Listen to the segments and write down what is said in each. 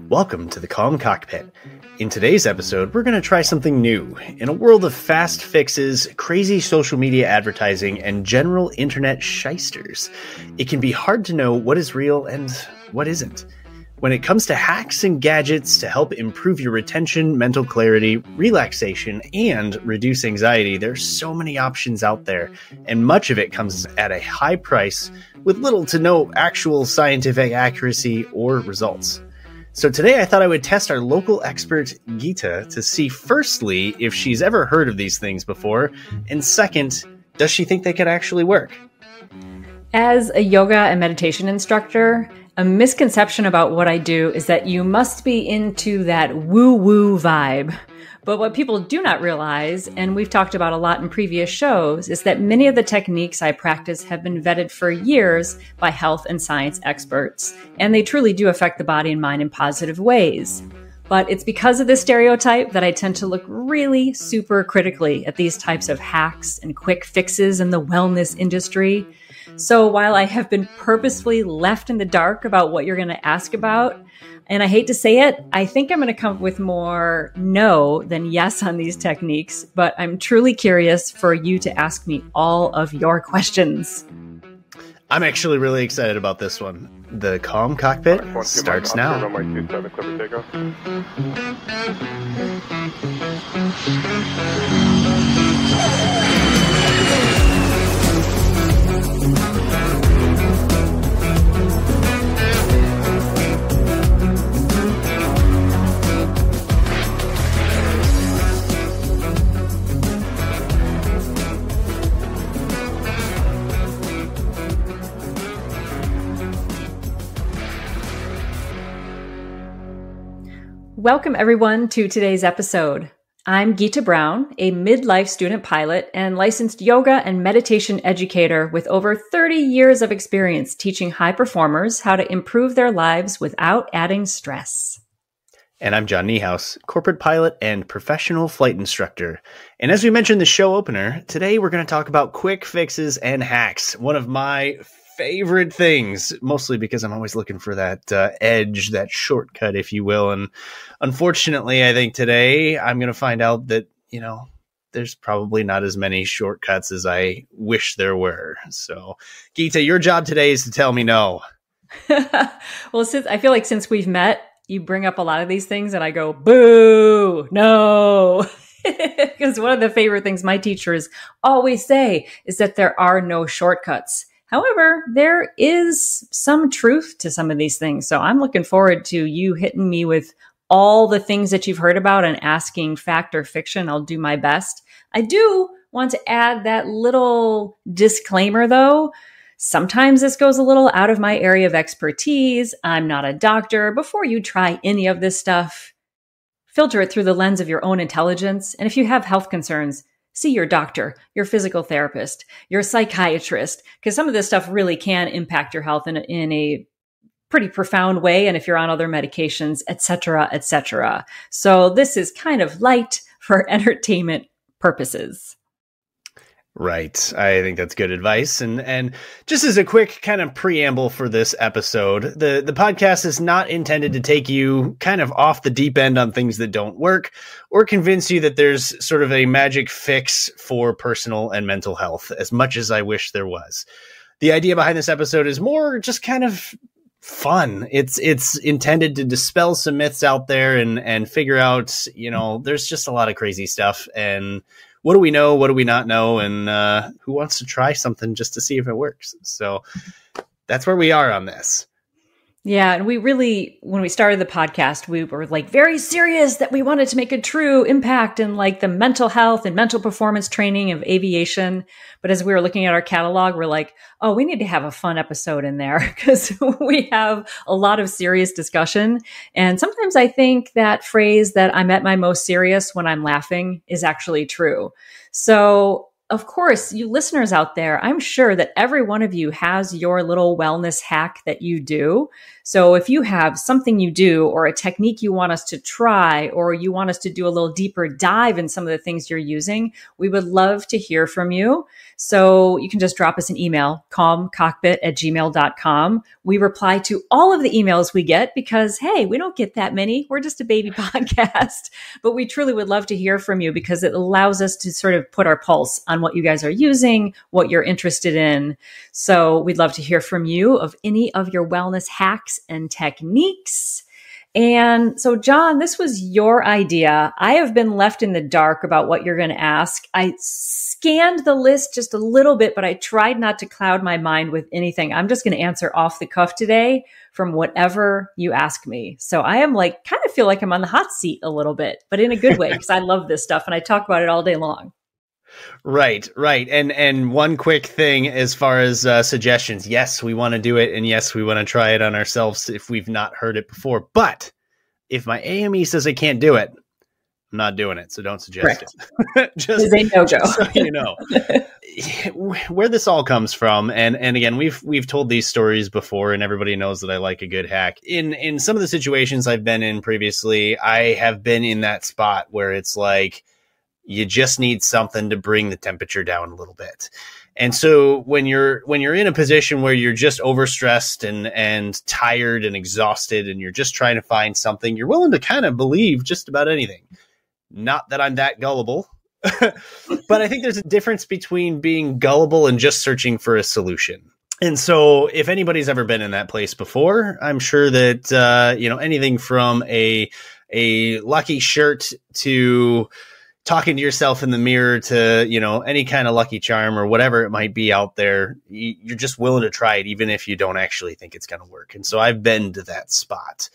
Welcome to the Calm Cockpit. In today's episode, we're going to try something new. In a world of fast fixes, crazy social media advertising, and general internet shysters, it can be hard to know what is real and what isn't. When it comes to hacks and gadgets to help improve your retention, mental clarity, relaxation, and reduce anxiety, there's so many options out there, and much of it comes at a high price with little to no actual scientific accuracy or results. So today I thought I would test our local expert, Gita, to see firstly if she's ever heard of these things before, and second, does she think they could actually work? As a yoga and meditation instructor, a misconception about what I do is that you must be into that woo-woo vibe. But what people do not realize, and we've talked about a lot in previous shows, is that many of the techniques I practice have been vetted for years by health and science experts, and they truly do affect the body and mind in positive ways. But it's because of this stereotype that I tend to look really super critically at these types of hacks and quick fixes in the wellness industry. So while I have been purposefully left in the dark about what you're going to ask about, and I hate to say it, I think I'm going to come up with more no than yes on these techniques, but I'm truly curious for you to ask me all of your questions. I'm actually really excited about this one. The Calm Cockpit starts now. Welcome everyone to today's episode. I'm Gita Brown, a midlife student pilot and licensed yoga and meditation educator with over 30 years of experience teaching high performers how to improve their lives without adding stress. And I'm John Niehaus, corporate pilot and professional flight instructor. And as we mentioned in the show opener, today we're going to talk about quick fixes and hacks, one of my favorite things, mostly because I'm always looking for that edge, that shortcut, if you will. And unfortunately, I think today I'm going to find out that, there's probably not as many shortcuts as I wish there were. So, Gita, your job today is to tell me no. Well, since we've met, you bring up a lot of these things and I go, boo, no. Because one of the favorite things my teachers always say is that there are no shortcuts. However, there is some truth to some of these things. So I'm looking forward to you hitting me with all the things that you've heard about and asking fact or fiction. I'll do my best. I do want to add that little disclaimer, though. Sometimes this goes a little out of my area of expertise. I'm not a doctor. Before you try any of this stuff, filter it through the lens of your own intelligence. And if you have health concerns, see your doctor, your physical therapist, your psychiatrist, because some of this stuff really can impact your health in a pretty profound way. And if you're on other medications, et cetera, et cetera. So this is kind of light for entertainment purposes. Right. I think that's good advice. And just as a quick kind of preamble for this episode, the podcast is not intended to take you kind of off the deep end on things that don't work or convince you that there's sort of a magic fix for personal and mental health, as much as I wish there was. The idea behind this episode is more just kind of fun. It's intended to dispel some myths out there and figure out, there's just a lot of crazy stuff. And what do we know? What do we not know? And who wants to try something just to see if it works? So that's where we are on this. Yeah. And we really, when we started the podcast, we were very serious that we wanted to make a true impact in the mental health and mental performance training of aviation. But as we were looking at our catalog, we're like, oh, we need to have a fun episode in there because we have a lot of serious discussion. And sometimes I think that phrase that I'm at my most serious when I'm laughing is actually true. So of course, you listeners out there, I'm sure that every one of you has your little wellness hack that you do. So if you have something you do or a technique you want us to try, or you want us to do a little deeper dive in some of the things you're using, we would love to hear from you. So you can just drop us an email, calmcockpit@gmail.com. We reply to all of the emails we get because, hey, we don't get that many. We're just a baby podcast, but we truly would love to hear from you because it allows us to sort of put our pulse on what you guys are using, what you're interested in. So we'd love to hear from you of any of your wellness hacks and techniques. And so, John, this was your idea. I have been left in the dark about what you're going to ask. I scanned the list just a little bit, but I tried not to cloud my mind with anything. I'm just going to answer off the cuff today from whatever you ask me. So I am like, kind of feel like I'm on the hot seat a little bit, but in a good way, because I love this stuff and I talk about it all day long. Right. And one quick thing as far as suggestions. Yes, we want to do it. And yes, we want to try it on ourselves if we've not heard it before. But if my AME says I can't do it, I'm not doing it. So don't suggest it. Just a no-go. So you know where this all comes from. And again, we've told these stories before, and everybody knows that I like a good hack. In some of the situations I've been in previously, I have been in that spot where it's like, you just need something to bring the temperature down a little bit. And so when you're in a position where you're just overstressed and tired and exhausted, and you're just trying to find something, you're willing to kind of believe just about anything. Not that I'm that gullible, but I think there's a difference between being gullible and just searching for a solution. And so if anybody's ever been in that place before, I'm sure that, anything from a lucky shirt to talking to yourself in the mirror to, any kind of lucky charm or whatever it might be out there, you're just willing to try it, even if you don't actually think it's going to work. And so I've been to that spot.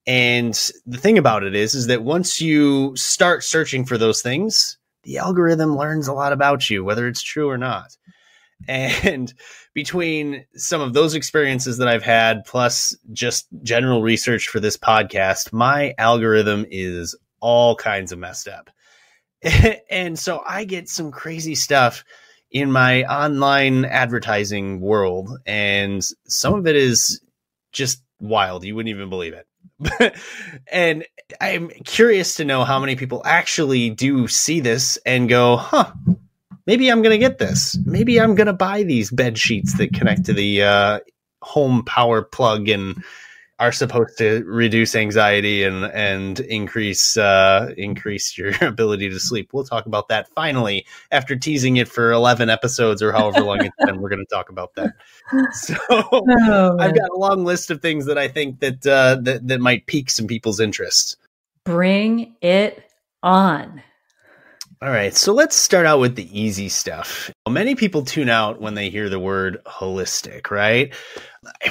And the thing about it is that once you start searching for those things, the algorithm learns a lot about you, whether it's true or not. And between some of those experiences that I've had, plus just general research for this podcast, my algorithm is all kinds of messed up. And so I get some crazy stuff in my online advertising world, and some of it is just wild. You wouldn't even believe it. And I'm curious to know how many people actually do see this and go, maybe I'm going to get this. Maybe I'm going to buy these bed sheets that connect to the home power plug and are supposed to reduce anxiety and increase your ability to sleep. We'll talk about that finally after teasing it for 11 episodes or however long it's been. We're going to talk about that. So I've got a long list of things that I think that might pique some people's interest. Bring it on. All right, so let's start out with the easy stuff. Many people tune out when they hear the word holistic, right?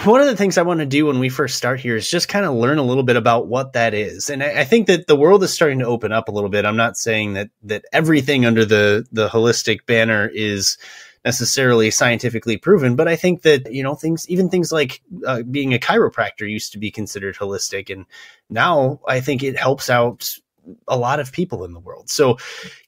One of the things I want to do when we first start here is just kind of learn a little bit about what that is. And I think that the world is starting to open up a little bit. I'm not saying that everything under the holistic banner is necessarily scientifically proven, but I think that, things like being a chiropractor used to be considered holistic. And now I think it helps out a lot of people in the world. So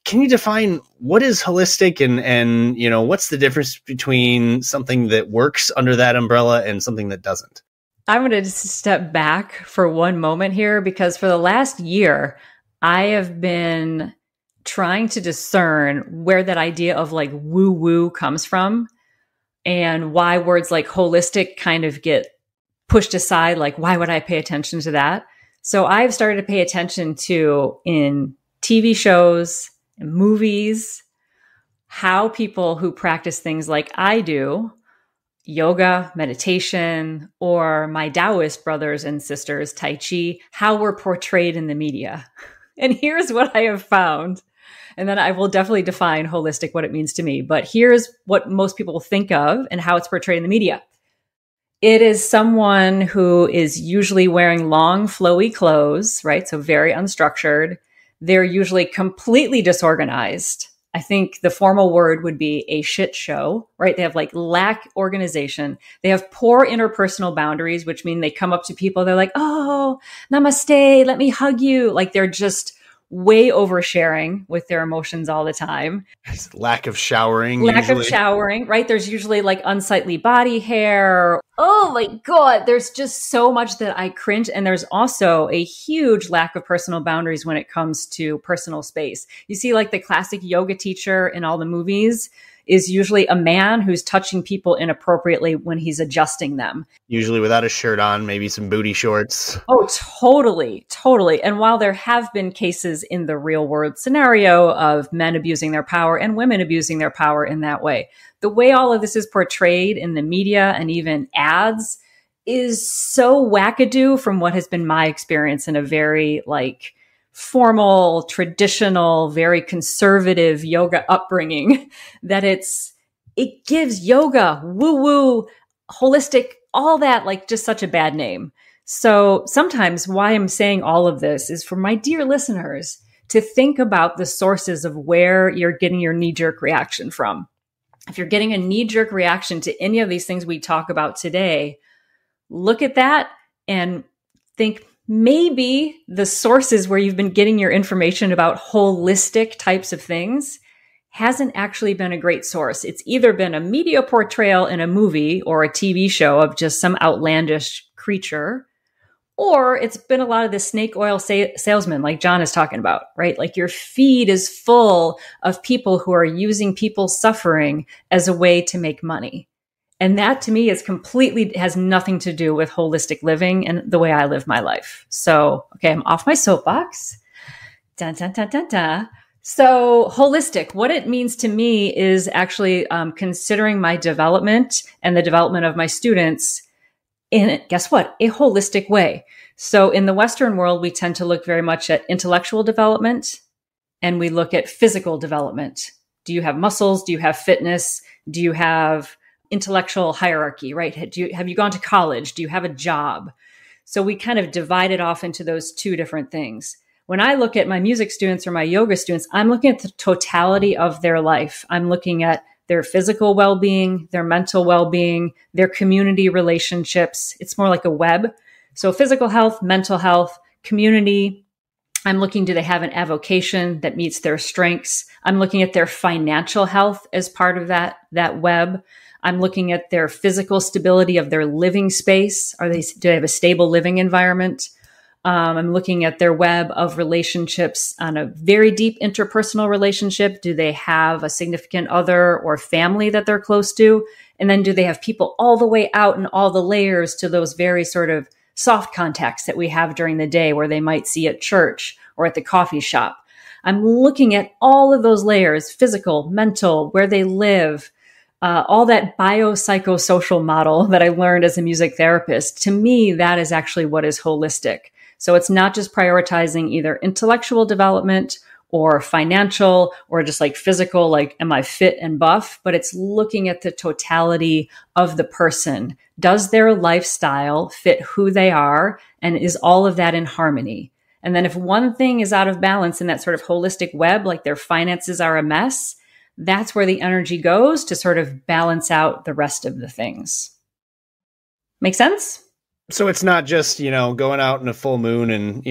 can you define what is holistic and what's the difference between something that works under that umbrella and something that doesn't? I'm going to just step back for one moment here, because for the last year, I have been trying to discern where that idea of like woo-woo comes from and why words like holistic kind of get pushed aside. Like, why would I pay attention to that? So I've started to pay attention to, in TV shows and movies, how people who practice things like I do, yoga, meditation, or my Taoist brothers and sisters, Tai Chi, how we're portrayed in the media. And here's what I have found. And then I will definitely define holistic, what it means to me. But here's what most people think of and how it's portrayed in the media. It is someone who is usually wearing long, flowy clothes, right? So very unstructured. They're usually completely disorganized. I think the formal word would be a shit show, right? They have like lack organization. They have poor interpersonal boundaries, which mean they come up to people. They're like, oh, namaste, let me hug you. Like they're just way oversharing with their emotions all the time. Lack of showering. Lack of showering, right? There's usually like unsightly body hair. Oh my God. There's just so much that I cringe. And there's also a huge lack of personal boundaries when it comes to personal space. You see like the classic yoga teacher in all the movies is usually a man who's touching people inappropriately when he's adjusting them. Usually without a shirt on, maybe some booty shorts. Oh, totally, totally. And while there have been cases in the real world scenario of men abusing their power and women abusing their power in that way, the way all of this is portrayed in the media and even ads is so wackadoo from what has been my experience in a very like formal, traditional, very conservative yoga upbringing that it gives yoga, woo-woo, holistic, all that, like just such a bad name. So sometimes why I'm saying all of this is for my dear listeners to think about the sources of where you're getting your knee-jerk reaction from. If you're getting a knee-jerk reaction to any of these things we talk about today, look at that and think maybe the sources where you've been getting your information about holistic types of things hasn't actually been a great source. It's either been a media portrayal in a movie or a TV show of just some outlandish creature, or it's been a lot of the snake oil salesman like John is talking about, right? Like your feed is full of people who are using people's suffering as a way to make money. And that to me is has nothing to do with holistic living and the way I live my life. So, okay, I'm off my soapbox. Dun, dun, dun, dun, dun. So holistic, what it means to me is actually considering my development and the development of my students in, guess what, a holistic way. So in the Western world, we tend to look very much at intellectual development and we look at physical development. Do you have muscles? Do you have fitness? Do you have intellectual hierarchy, right? Have you gone to college? Do you have a job? So we kind of divide it off into those two different things. When I look at my music students or my yoga students, I'm looking at the totality of their life. I'm looking at their physical well-being, their mental well-being, their community relationships. It's more like a web. So physical health, mental health, community. I'm looking, do they have an avocation that meets their strengths? I'm looking at their financial health as part of that web. I'm looking at their physical stability of their living space. Do they have a stable living environment? I'm looking at their web of relationships on a very deep interpersonal relationship. Do they have a significant other or family that they're close to? And then do they have people all the way out in all the layers to those very sort of soft contacts that we have during the day where they might see at church or at the coffee shop? I'm looking at all of those layers, physical, mental, where they live, all that biopsychosocial model that I learned as a music therapist. To me, that is actually what is holistic. So it's not just prioritizing either intellectual development or financial or just like physical, like am I fit and buff, but it's looking at the totality of the person. Does their lifestyle fit who they are? And is all of that in harmony? And then if one thing is out of balance in that sort of holistic web, like their finances are a mess, that's where the energy goes to sort of balance out the rest of the things. Make sense? So it's not just, going out in a full moon and,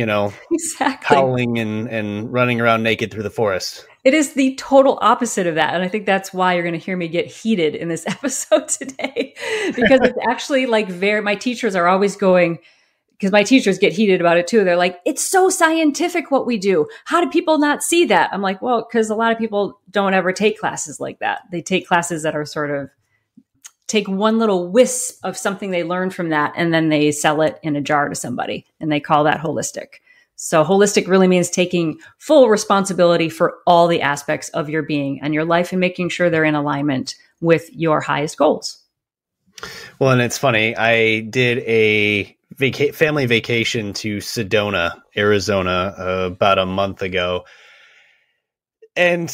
exactly. howling and running around naked through the forest. It is the total opposite of that. And I think that's why you're going to hear me get heated in this episode today, because it's actually like my teachers are always going, because my teachers get heated about it too. They're like, it's so scientific what we do. How do people not see that? I'm like, well, because a lot of people don't ever take classes like that. They take classes that are sort of take one little wisp of something they learned from that, and then they sell it in a jar to somebody, and they call that holistic. So holistic really means taking full responsibility for all the aspects of your being and your life and making sure they're in alignment with your highest goals. Well, and it's funny. I did a family vacation to Sedona, Arizona, about a month ago. And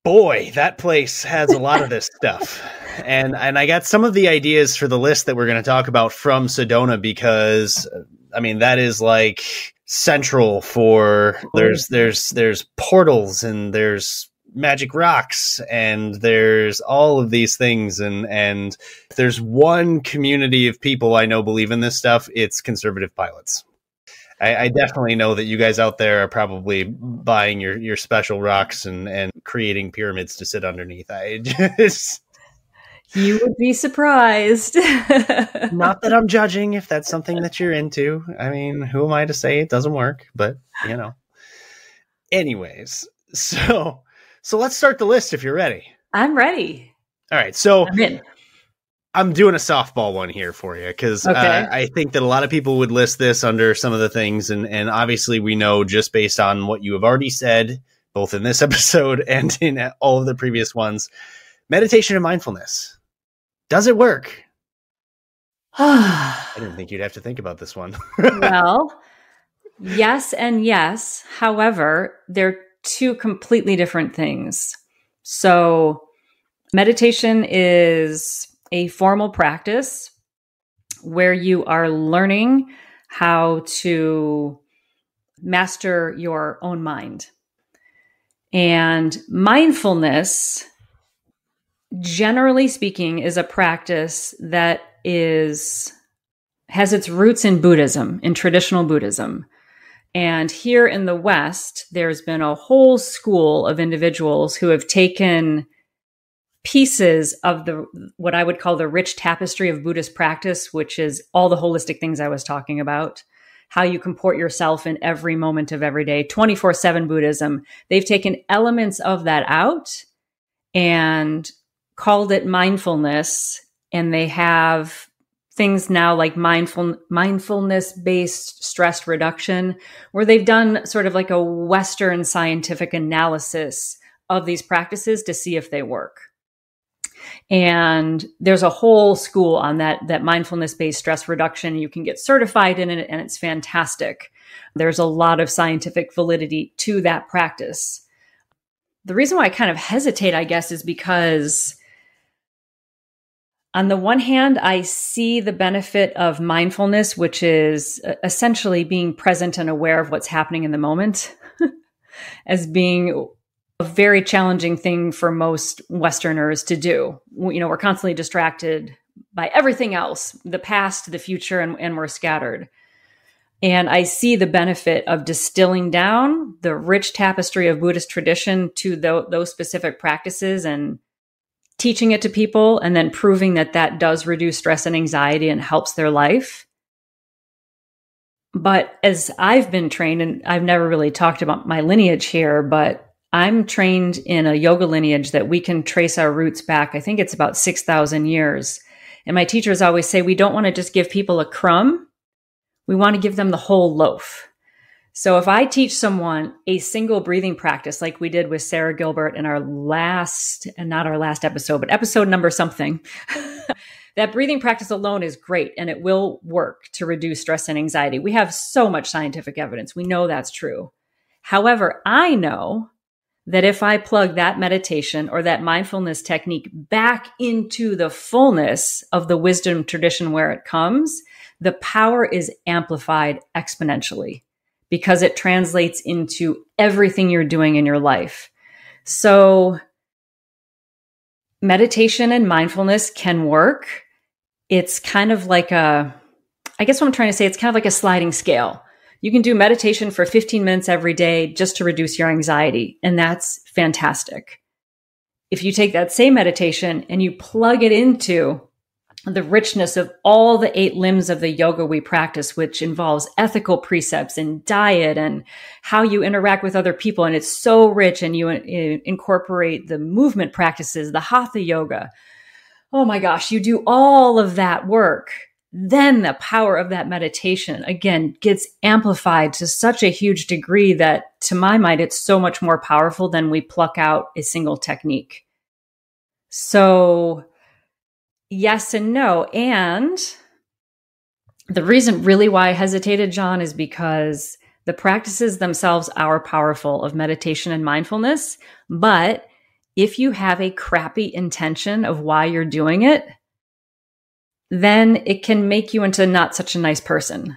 boy, that place has a lot of this stuff. And I got some of the ideas for the list that we're going to talk about from Sedona, because that is like central for there's portals and there's magic rocks and there's all of these things. And there's one community of people I know believe in this stuff. It's conservative pilots. I definitely know that you guys out there are probably buying your special rocks and creating pyramids to sit underneath. I just You would be surprised. not that I'm judging if that's something that you're into. I mean, who am I to say it doesn't work? But anyways, so let's start the list if you're ready. I'm ready. All right, so I'm in. I'm doing a softball one here for you because I think that a lot of people would list this under some of the things. And obviously we know just based on what you have already said, both in this episode and in all of the previous ones, meditation and mindfulness. Does it work? I didn't think you'd have to think about this one. Well, yes and yes. However, they're two completely different things. So meditation is a formal practice where you are learning how to master your own mind. And mindfulness, generally speaking, is a practice that has its roots in Buddhism, in traditional Buddhism. And here in the West, there's been a whole school of individuals who have taken pieces of what I would call the rich tapestry of Buddhist practice, which is all the holistic things I was talking about, how you comport yourself in every moment of every day, 24/7 Buddhism. They've taken elements of that out and called it mindfulness. And they have things now like mindfulness-based stress reduction, where they've done sort of like a Western scientific analysis of these practices to see if they work. And there's a whole school on that mindfulness-based stress reduction. You can get certified in it, and it's fantastic. There's a lot of scientific validity to that practice. The reason why I kind of hesitate, I guess, is because on the one hand, I see the benefit of mindfulness, which is essentially being present and aware of what's happening in the moment, as being a very challenging thing for most Westerners to do. We're constantly distracted by everything else, the past, the future, and we're scattered. And I see the benefit of distilling down the rich tapestry of Buddhist tradition to those specific practices and teaching it to people, and then proving that does reduce stress and anxiety and helps their life. But as I've been trained, and I've never really talked about my lineage here, but I'm trained in a yoga lineage that we can trace our roots back. I think it's about 6,000 years. And my teachers always say, we don't want to just give people a crumb. We want to give them the whole loaf. So if I teach someone a single breathing practice, like we did with Sarah Gilbert in our not our last episode, but episode number something, that breathing practice alone is great, and it will work to reduce stress and anxiety. We have so much scientific evidence. We know that's true. However, I know that if I plug that meditation or that mindfulness technique back into the fullness of the wisdom tradition where it comes, the power is amplified exponentially because it translates into everything you're doing in your life. So meditation and mindfulness can work. It's kind of like I guess what I'm trying to say, it's kind of like a sliding scale. You can do meditation for 15 minutes every day just to reduce your anxiety, and that's fantastic. If you take that same meditation and you plug it into the richness of all the 8 limbs of the yoga we practice, which involves ethical precepts and diet and how you interact with other people, and it's so rich, and you incorporate the movement practices, the hatha yoga. Oh my gosh, you do all of that work. Then the power of that meditation, again, gets amplified to such a huge degree that, to my mind, it's so much more powerful than we pluck out a single technique. So yes and no. And the reason really why I hesitated, John, is because the practices themselves are powerful of meditation and mindfulness. But if you have a crappy intention of why you're doing it, then it can make you into not such a nice person.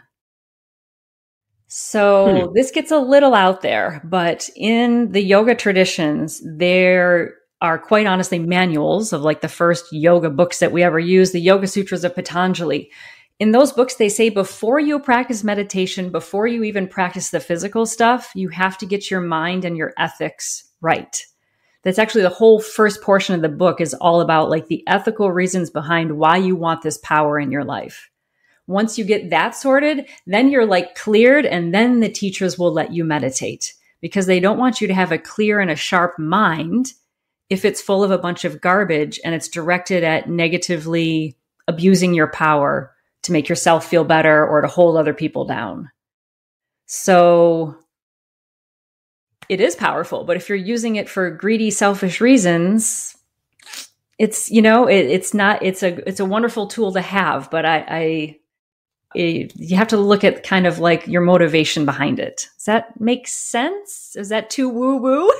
So this gets a little out there, but in the yoga traditions, there are quite honestly manuals of like the first yoga books that we ever used, the Yoga Sutras of Patanjali. in those books, they say before you practice meditation, before you even practice the physical stuff, you have to get your mind and your ethics right. That's actually the whole first portion of the book is all about like the ethical reasons behind why you want this power in your life. Once you get that sorted, then you're like cleared, and then the teachers will let you meditate because they don't want you to have a clear and a sharp mind if it's full of a bunch of garbage and it's directed at negatively abusing your power to make yourself feel better or to hold other people down. So it is powerful, but if you're using it for greedy, selfish reasons, it's, you know, it's not, it's a wonderful tool to have, but you have to look at kind of like your motivation behind it. Does that make sense? Is that too woo-woo?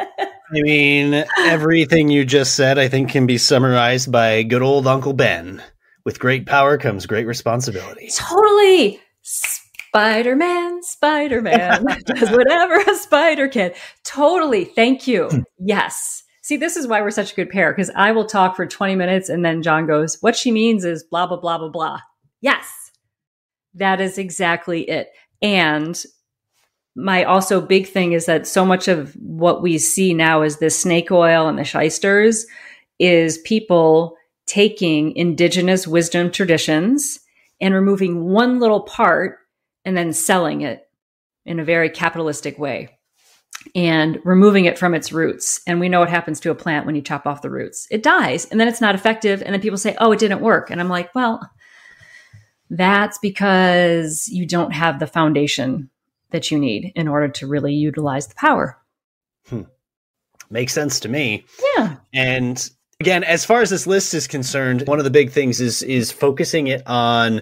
I mean, everything you just said, I think, can be summarized by good old Uncle Ben. With great power comes great responsibility. Totally. Spider-Man does whatever a spider can. Totally. Thank you. Yes. See, this is why we're such a good pair, because I will talk for 20 minutes and then John goes, what she means is blah, blah, blah, blah, blah. Yes. That is exactly it. And my also big thing is that so much of what we see now is the snake oil and the shysters is people taking indigenous wisdom traditions and removing one little part and then selling it in a very capitalistic way and removing it from its roots. And we know what happens to a plant when you chop off the roots. It dies and then it's not effective. And then people say, oh, it didn't work. And I'm like, well, that's because you don't have the foundation that you need in order to really utilize the power. Makes sense to me. Yeah. And again, as far as this list is concerned, one of the big things is focusing it on,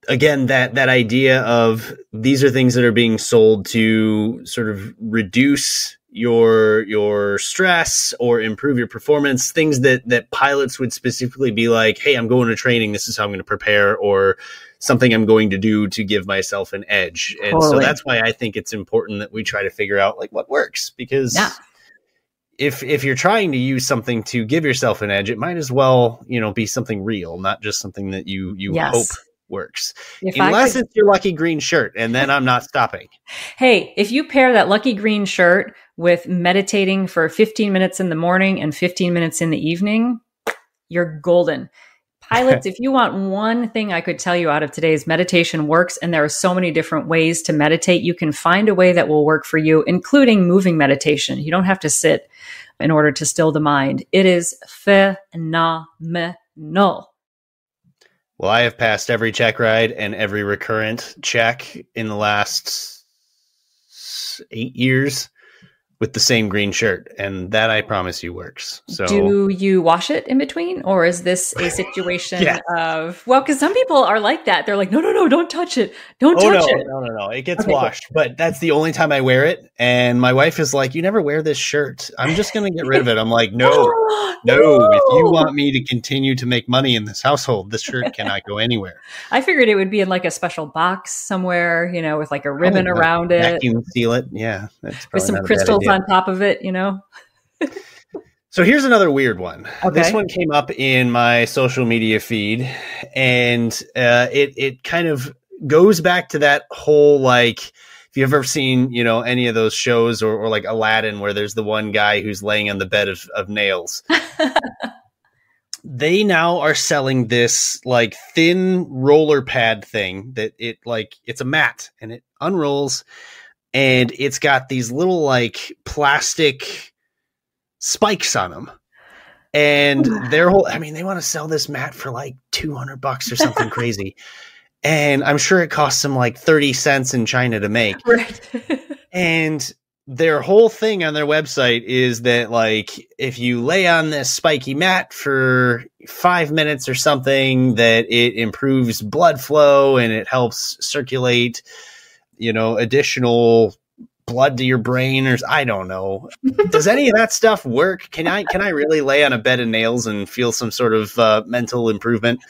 again, that idea of these are things that are being sold to sort of reduce your stress or improve your performance, things that pilots would specifically be like, hey, I'm going to training. This is how I'm going to prepare, or something I'm going to do to give myself an edge. And so that's why I think it's important that we try to figure out like what works, because if you're trying to use something to give yourself an edge, it might as well, you know, be something real, not just something that you hope works. Unless it's your lucky green shirt, and then I'm not stopping. Hey, if you pair that lucky green shirt with meditating for 15 minutes in the morning and 15 minutes in the evening, you're golden. Pilots, if you want one thing I could tell you out of today's meditation works, and there are so many different ways to meditate, you can find a way that will work for you, including moving meditation. You don't have to sit in order to still the mind. It is phenomenal. Well, I have passed every check ride and every recurrent check in the last 8 years with the same green shirt, and that I promise you works. So, do you wash it in between, or is this a situation of, well, because some people are like that. They're like, no, don't touch it. Don't touch it. No. It gets washed, but that's the only time I wear it. And my wife is like, you never wear this shirt. I'm just going to get rid of it. I'm like, no. If you want me to continue to make money in this household, this shirt cannot go anywhere. I figured it would be in like a special box somewhere, you know, with like a ribbon around it. Vacuum seal it. Yeah. With some crystals on top of it, you know? So here's another weird one. Okay. This one came up in my social media feed, and it kind of goes back to that whole, like, if you've ever seen, you know, any of those shows or like Aladdin, where there's the one guy who's laying on the bed of nails. They now are selling this like thin roller pad thing that it's a mat and it unrolls, and it's got these little like plastic spikes on them. And their whole, I mean, they want to sell this mat for like $200 or something crazy. And I'm sure it costs them like 30 cents in China to make. Right. And their whole thing on their website is that, like, if you lay on this spiky mat for 5 minutes or something, that it improves blood flow and it helps circulate, you know, additional blood to your brain, or I don't know. Does any of that stuff work? Can I really lay on a bed of nails and feel some sort of mental improvement?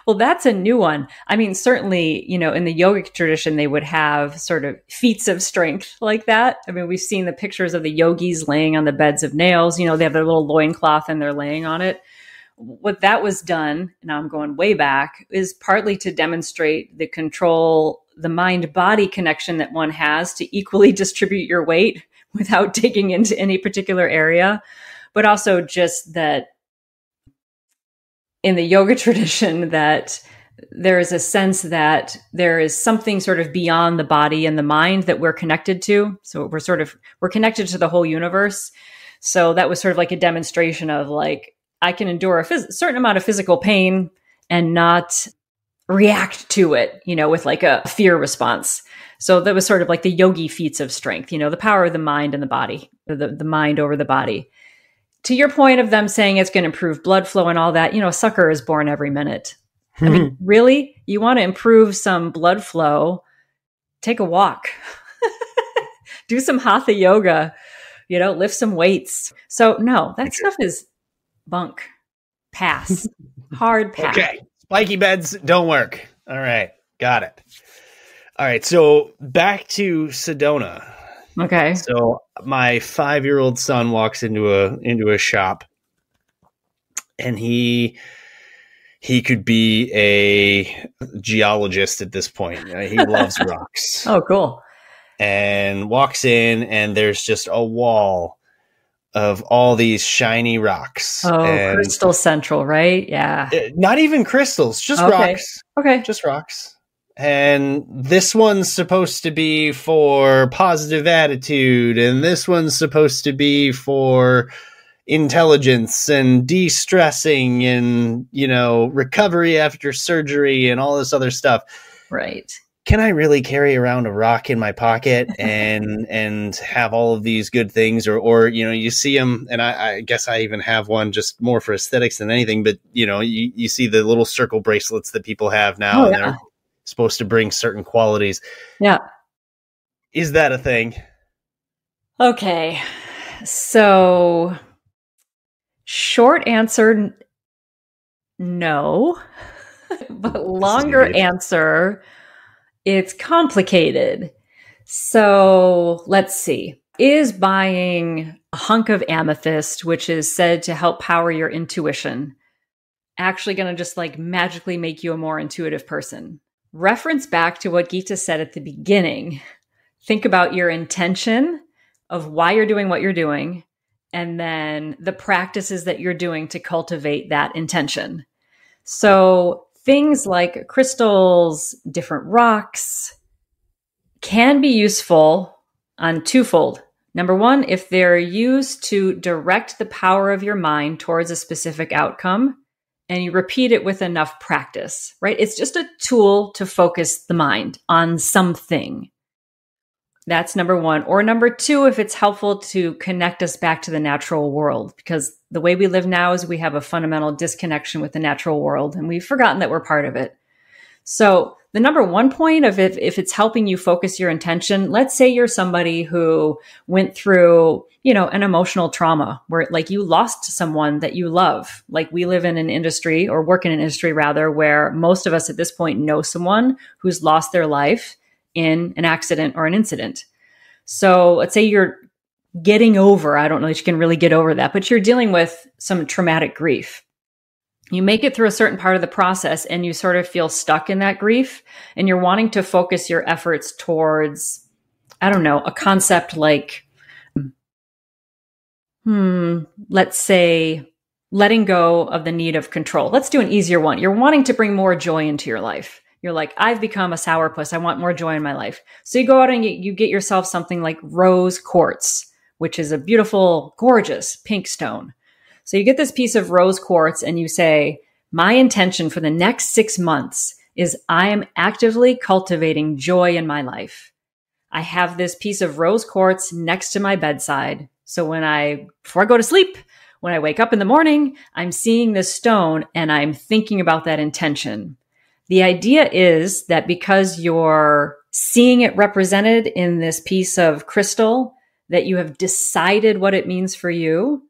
Well, that's a new one. I mean, certainly, you know, in the yogic tradition, they would have sort of feats of strength like that. I mean, we've seen the pictures of the yogis laying on the beds of nails. You know, they have their little loincloth and they're laying on it. what that was done, now I'm going way back, is partly to demonstrate the mind-body connection that one has to equally distribute your weight without digging into any particular area, but also just that in the yoga tradition that there is a sense that there is something sort of beyond the body and the mind that we're connected to. So we're connected to the whole universe. So that was sort of like a demonstration of like, I can endure a certain amount of physical pain and not react to it, with like a fear response. So that was sort of like the yogi feats of strength, the power of the mind and the body, or the mind over the body. To your point of them saying it's going to improve blood flow and all that, a sucker is born every minute. I mean, really? You want to improve some blood flow? Take a walk. Do some hatha yoga, lift some weights. So no, that stuff is bunk. Pass. Hard pass. Okay. Spiky beds don't work. All right. Got it. All right. So back to Sedona. Okay. So my 5-year-old son walks into a shop, and he could be a geologist at this point. He loves rocks. Oh, cool. And walks in, and there's just a wall of all these shiny rocks. Oh, and Crystal Central, right? Yeah. Not even crystals, just rocks. Okay. Just rocks. And this one's supposed to be for positive attitude, and this one's supposed to be for intelligence and de-stressing and, recovery after surgery and all this other stuff. Right. Can I really carry around a rock in my pocket and have all of these good things? Or you see them, and I guess I even have one just more for aesthetics than anything, but, you see the little circle bracelets that people have now, and they're supposed to bring certain qualities. Yeah. Is that a thing? Okay. So short answer, no. But longer answer, it's complicated. So let's see. Is buying a hunk of amethyst, which is said to help power your intuition, actually going to just like magically make you a more intuitive person? Reference back to what Gita said at the beginning. Think about your intention of why you're doing what you're doing, and then the practices that you're doing to cultivate that intention. So things like crystals, different rocks can be useful on twofold. Number one, if they're used to direct the power of your mind towards a specific outcome, and you repeat it with enough practice, right? It's just a tool to focus the mind on something. That's number one. Or number two, if it's helpful to connect us back to the natural world, because the way we live now is we have a fundamental disconnection with the natural world, and we've forgotten that we're part of it. So the number one point of if it's helping you focus your intention, let's say you're somebody who went through, an emotional trauma where like you lost someone that you love. Like we live in an industry, or work in an industry rather, where most of us at this point know someone who's lost their life in an accident or an incident. So let's say you're getting over, I don't know that you can really get over that, but you're dealing with some traumatic grief. You make it through a certain part of the process and you sort of feel stuck in that grief, and you're wanting to focus your efforts towards, I don't know, a concept like, let's say letting go of the need of control. Let's do an easier one. You're wanting to bring more joy into your life. You're like, I've become a sourpuss. I want more joy in my life. So you go out and you get yourself something like rose quartz, which is a beautiful, gorgeous pink stone. So you get this piece of rose quartz and you say, my intention for the next 6 months is I am actively cultivating joy in my life. I have this piece of rose quartz next to my bedside. So before I go to sleep, when I wake up in the morning, I'm seeing this stone and I'm thinking about that intention. The idea is that because you're seeing it represented in this piece of crystal, that you have decided what it means for you,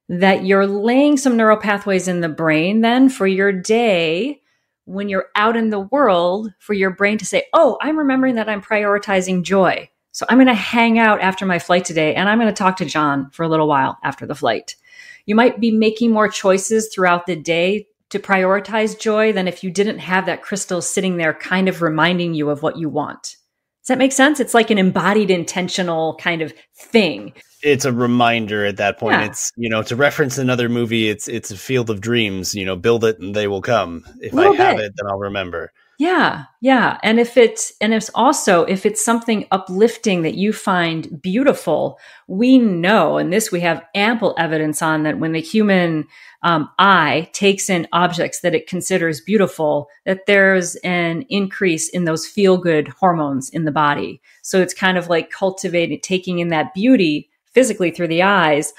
that you're laying some neural pathways in the brain then for your day when you're out in the world, for your brain to say, oh, I'm remembering that I'm prioritizing joy. So I'm going to hang out after my flight today and I'm going to talk to John for a little while after the flight. You might be making more choices throughout the day to prioritize joy than if you didn't have that crystal sitting there kind of reminding you of what you want. Does that make sense? It's like an embodied intentional kind of thing. It's a reminder at that point. Yeah. It's, to reference another movie, it's a field of dreams, build it and they will come. If I have it, then I'll remember. Yeah. Yeah. And if it's something uplifting that you find beautiful, we know, and this we have ample evidence on, that when the human eye takes in objects that it considers beautiful, that there's an increase in those feel-good hormones in the body. So it's kind of like taking in that beauty physically through the eyes,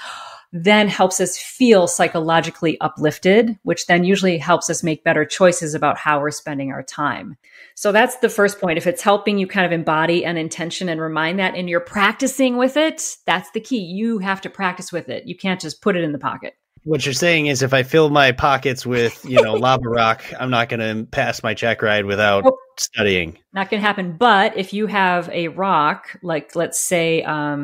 then helps us feel psychologically uplifted, which then usually helps us make better choices about how we're spending our time. So that's the first point. If it's helping you kind of embody an intention and remind that, and you're practicing with it, that's the key. You have to practice with it. You can't just put it in the pocket. What you're saying is, if I fill my pockets with, lava rock, I'm not going to pass my check ride without studying. Not going to happen. But if you have a rock, like let's say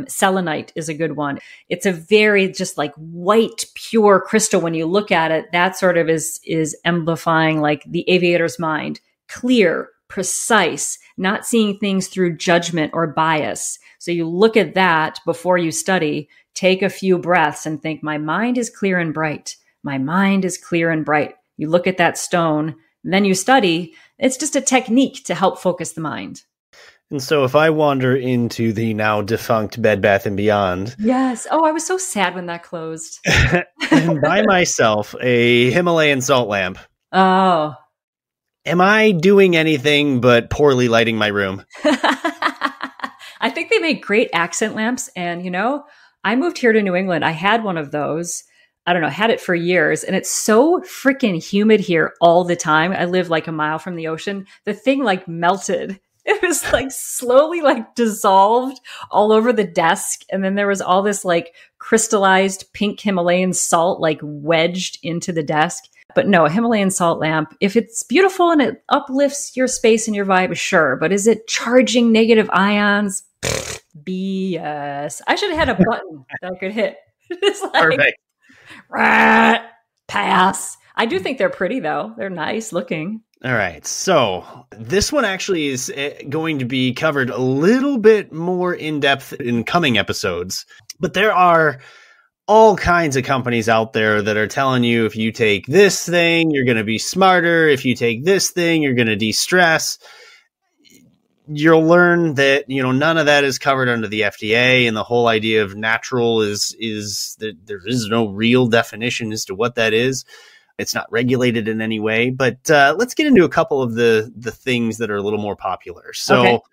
selenite is a good one. It's a very just like white, pure crystal. When you look at it, that sort of is amplifying like the aviator's mind. Clear, precise, not seeing things through judgment or bias. So you look at that before you study. Take a few breaths and think, my mind is clear and bright. My mind is clear and bright. You look at that stone, then you study. It's just a technique to help focus the mind. And so if I wander into the now defunct Bed Bath & Beyond. Yes. Oh, I was so sad when that closed. And buy myself a Himalayan salt lamp. Oh. Am I doing anything but poorly lighting my room? I think they make great accent lamps. And, I moved here to New England. I had one of those. I don't know, had it for years. And it's so freaking humid here all the time. I live like a mile from the ocean. The thing like melted. It was like slowly like dissolved all over the desk. And then there was all this like crystallized pink Himalayan salt like wedged into the desk. But no, a Himalayan salt lamp, if it's beautiful and it uplifts your space and your vibe, sure. But is it charging negative ions? BS. I should have had a button that I could hit. It's like, perfect. Pass. I do think they're pretty, though. They're nice looking. All right. So this one actually is going to be covered a little bit more in depth in coming episodes. But there are all kinds of companies out there that are telling you, if you take this thing, you're going to be smarter. If you take this thing, you're going to de-stress. You'll learn that, none of that is covered under the FDA, and the whole idea of natural is that there is no real definition as to what that is. It's not regulated in any way, but let's get into a couple of the things that are a little more popular. So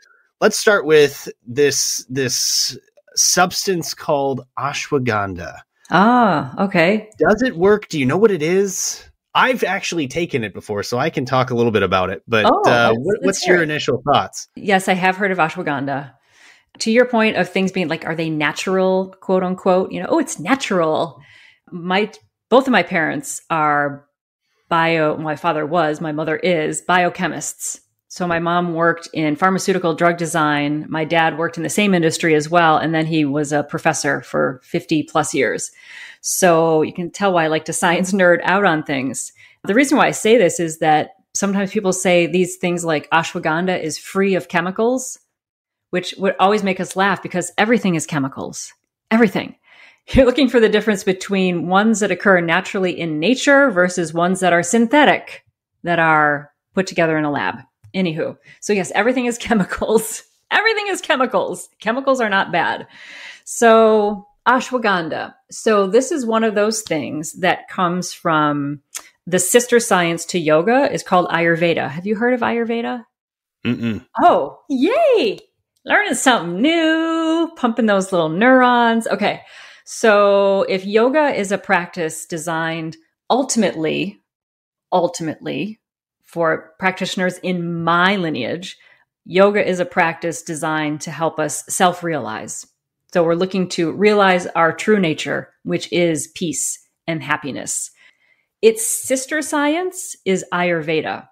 Let's start with this substance called ashwagandha. Ah, okay. Does it work? Do you know what it is? I've actually taken it before, so I can talk a little bit about it. But what's your initial thoughts? Yes, I have heard of ashwagandha. To your point of things being like, are they natural, quote unquote? It's natural. Both of my parents are my father was, my mother is biochemists. So my mom worked in pharmaceutical drug design. My dad worked in the same industry as well. And then he was a professor for 50 plus years. So you can tell why I like to science nerd out on things. The reason why I say this is that sometimes people say these things like ashwagandha is free of chemicals, which would always make us laugh because everything is chemicals. Everything. You're looking for the difference between ones that occur naturally in nature versus ones that are synthetic, that are put together in a lab. Anywho, so yes, everything is chemicals. Everything is chemicals. Chemicals are not bad. So ashwagandha. So this is one of those things that comes from the sister science to yoga is called Ayurveda. Have you heard of Ayurveda? Mm-mm. Oh, yay. Learning something new, pumping those little neurons. Okay. So if yoga is a practice designed ultimately for practitioners in my lineage, yoga is a practice designed to help us self-realize. So we're looking to realize our true nature, which is peace and happiness. Its sister science is Ayurveda,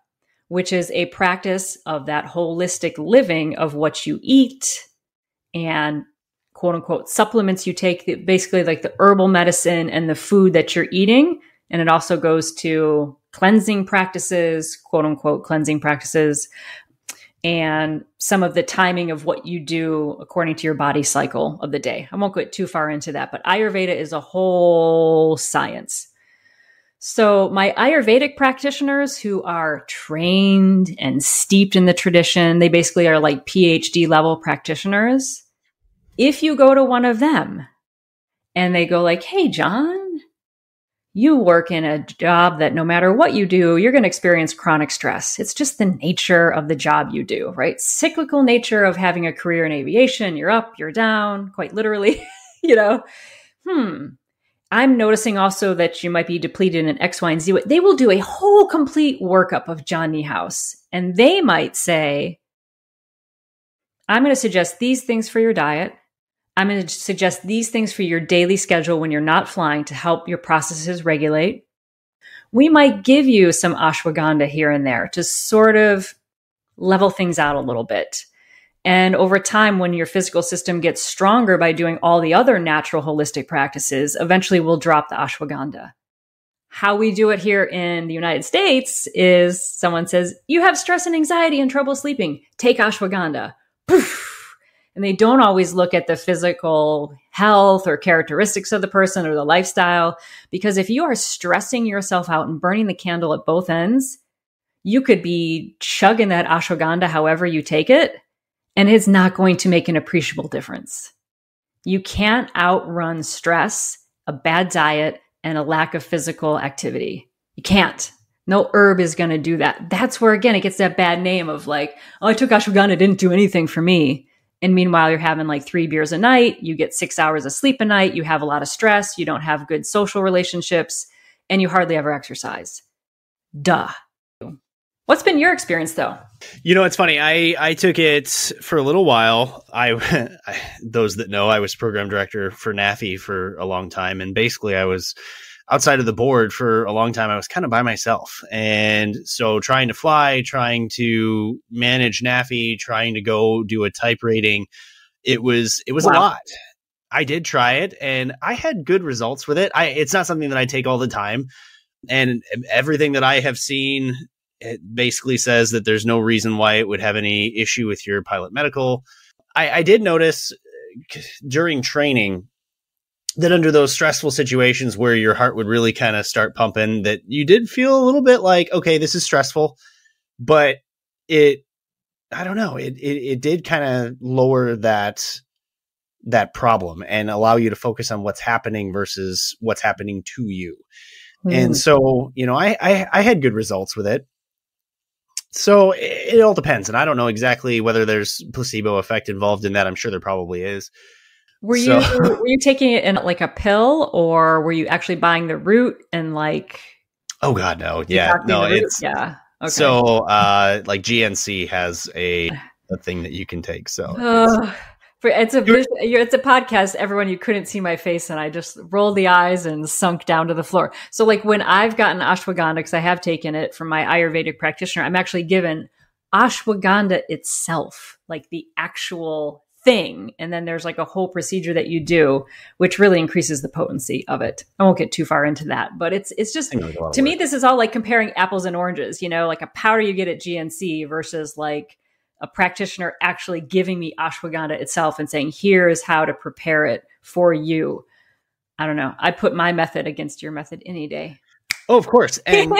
which is a practice of that holistic living of what you eat and quote unquote supplements you take, basically like the herbal medicine and the food that you're eating. And it also goes to cleansing practices, quote unquote cleansing practices, and some of the timing of what you do according to your body cycle of the day. I won't get too far into that, but Ayurveda is a whole science. So my Ayurvedic practitioners who are trained and steeped in the tradition, they basically are like PhD level practitioners. If you go to one of them and they go like, hey, John, you work in a job that no matter what you do, you're going to experience chronic stress. It's just the nature of the job you do, right? Cyclical nature of having a career in aviation. You're up, you're down, quite literally, you know, I'm noticing also that you might be depleted in X, Y, and Z. They will do a whole complete workup of John Niehaus, and they might say, I'm going to suggest these things for your diet. I'm going to suggest these things for your daily schedule when you're not flying to help your processes regulate. We might give you some ashwagandha here and there to sort of level things out a little bit. And over time, when your physical system gets stronger by doing all the other natural holistic practices, eventually we'll drop the ashwagandha. How we do it here in the United States is someone says, you have stress and anxiety and trouble sleeping, take ashwagandha. Poof. And they don't always look at the physical health or characteristics of the person or the lifestyle, because if you are stressing yourself out and burning the candle at both ends, you could be chugging that ashwagandha however you take it, and it's not going to make an appreciable difference. You can't outrun stress, a bad diet, and a lack of physical activity. You can't. No herb is going to do that. That's where, again, it gets that bad name of like, oh, I took ashwagandha, it didn't do anything for me. And meanwhile, you're having like 3 beers a night, you get 6 hours of sleep a night, you have a lot of stress, you don't have good social relationships, and you hardly ever exercise. Duh. What's been your experience, though? You know, it's funny. I took it for a little while. Those that know, I was program director for NAFI for a long time. And basically, I was outside of the board for a long time. I was kind of by myself. And so trying to fly, trying to manage NAFI, trying to go do a type rating, it was a lot. I did try it and I had good results with it. It's not something that I take all the time. And everything that I have seen, it basically says that there's no reason why it would have any issue with your pilot medical. I did notice during training that under those stressful situations where your heart would really kind of start pumping, that you did feel a little bit like, okay, this is stressful, but I don't know, it did kind of lower that problem and allow you to focus on what's happening versus what's happening to you. And so, you know, I had good results with it. So it all depends. And I don't know exactly whether there's placebo effect involved in that. I'm sure there probably is. Were you taking it in like a pill, or were you actually buying the root and like? Oh God, no. Yeah, no, it's Okay. So like GNC has a thing that you can take. So it's a podcast. Everyone, you couldn't see my face, and I just rolled the eyes and sunk down to the floor. So like when I've gotten ashwagandha, because I have taken it from my Ayurvedic practitioner, I'm actually given ashwagandha itself, like the actual thing. And then there's like a whole procedure that you do, which really increases the potency of it. I won't get too far into that, but it's just, to me, this is all like comparing apples and oranges, you know, like a powder you get at GNC versus like a practitioner actually giving me ashwagandha itself and saying, here's how to prepare it for you. I don't know. I put my method against your method any day. Oh, of course. And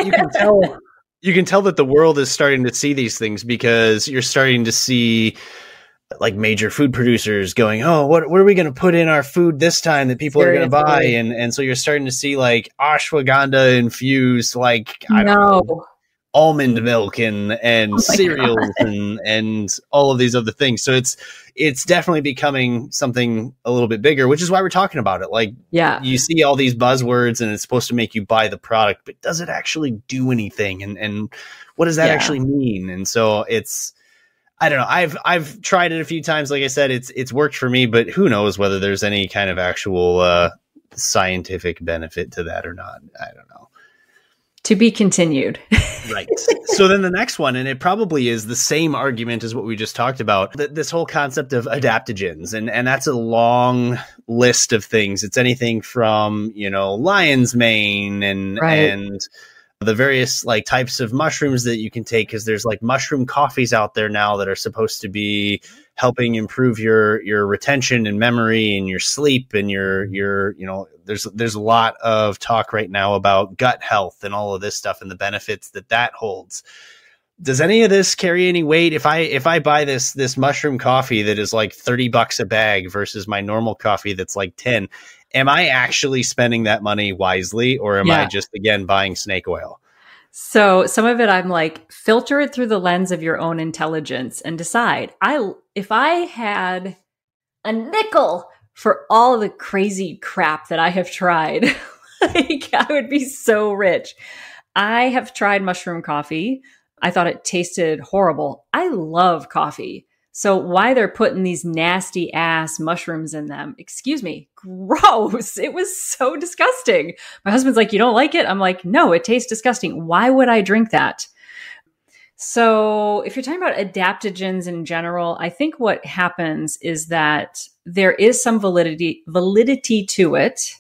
you can tell that the world is starting to see these things, because you're starting to see like major food producers going, oh, what are we going to put in our food this time that people are going to buy? And so you're starting to see like ashwagandha infused, like, I don't know, almond milk and cereals and all of these other things. So it's definitely becoming something a little bit bigger, which is why we're talking about it. Like, you see all these buzzwords and it's supposed to make you buy the product, but does it actually do anything? And what does that actually mean? And so I don't know. I've tried it a few times. Like I said, it's worked for me, but who knows whether there's any kind of actual scientific benefit to that or not. I don't know. To be continued. Right. So then the next one, and it probably is the same argument as what we just talked about, this whole concept of adaptogens. And that's a long list of things. It's anything from, lion's mane and the various like types of mushrooms that you can take, because there's like mushroom coffees out there now that are supposed to be helping improve your retention and memory and your sleep and there's a lot of talk right now about gut health and all of this stuff and the benefits that holds. Does any of this carry any weight? If I buy this mushroom coffee that is like $30 a bag versus my normal coffee that's like 10, am I actually spending that money wisely, or am I just, again, buying snake oil? So some of it, I'm like, filter it through the lens of your own intelligence and decide. If I had a nickel for all the crazy crap that I have tried, like, I would be so rich. I have tried mushroom coffee. I thought it tasted horrible. I love coffee. So why they're putting these nasty ass mushrooms in them? Excuse me. Gross. It was so disgusting. My husband's like, you don't like it? I'm like, no, it tastes disgusting. Why would I drink that? So if you're talking about adaptogens in general, I think what happens is that there is some validity to it.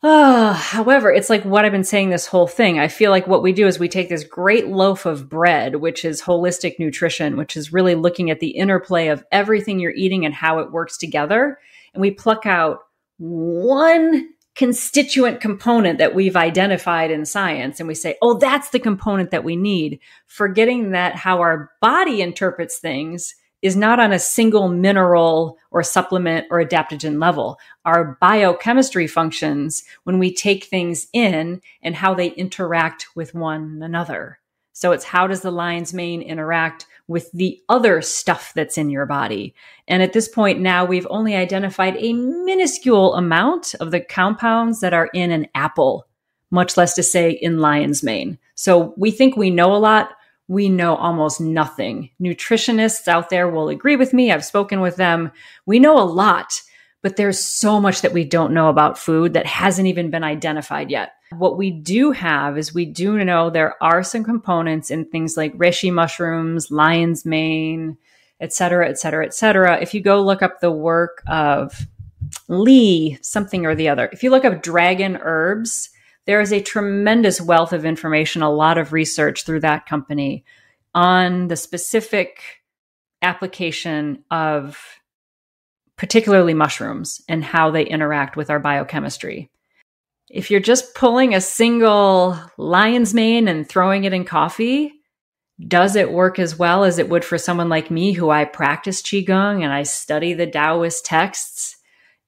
However, it's like what I've been saying this whole thing. I feel like what we do is we take this great loaf of bread, which is holistic nutrition, which is really looking at the interplay of everything you're eating and how it works together. And we pluck out one constituent component that we've identified in science. And we say, oh, that's the component that we need, forgetting that how our body interprets things is not on a single mineral or supplement or adaptogen level. Our biochemistry functions when we take things in and how they interact with one another. So it's, how does the lion's mane interact with the other stuff that's in your body? And at this point now, we've only identified a minuscule amount of the compounds that are in an apple, much less to say in lion's mane. So we think we know a lot. We know almost nothing. Nutritionists out there will agree with me. I've spoken with them. We know a lot, but there's so much that we don't know about food that hasn't even been identified yet. What we do have is we do know there are some components in things like reishi mushrooms, lion's mane, et cetera, et cetera, et cetera. If you go look up the work of Lee, something or the other, if you look up dragon herbs, there is a tremendous wealth of information, a lot of research through that company on the specific application of particularly mushrooms and how they interact with our biochemistry. If you're just pulling a single lion's mane and throwing it in coffee, does it work as well as it would for someone like me, who I practice Qigong and I study the Taoist texts?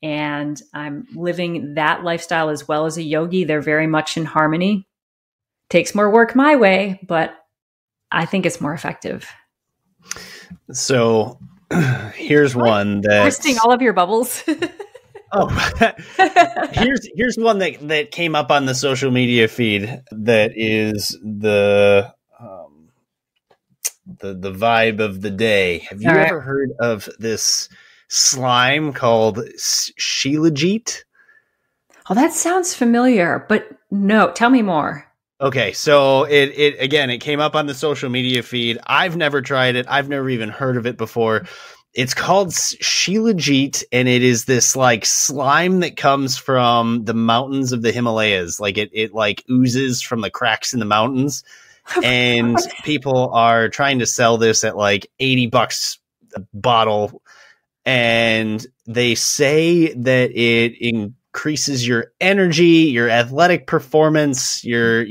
And I'm living that lifestyle as well as a yogi. They're very much in harmony. Takes more work my way, but I think it's more effective. So here's one that... Bursting all of your bubbles. Here's one that came up on the social media feed that is the vibe of the day. Have you ever heard of this slime called Shilajit? Oh, that sounds familiar, but no, tell me more. Okay, so it came up on the social media feed. I've never tried it. I've never even heard of it before. It's called Shilajit, and it is this like slime that comes from the mountains of the Himalayas. Like it like oozes from the cracks in the mountains. And people are trying to sell this at like $80 a bottle. And they say that it increases your energy, your athletic performance, your,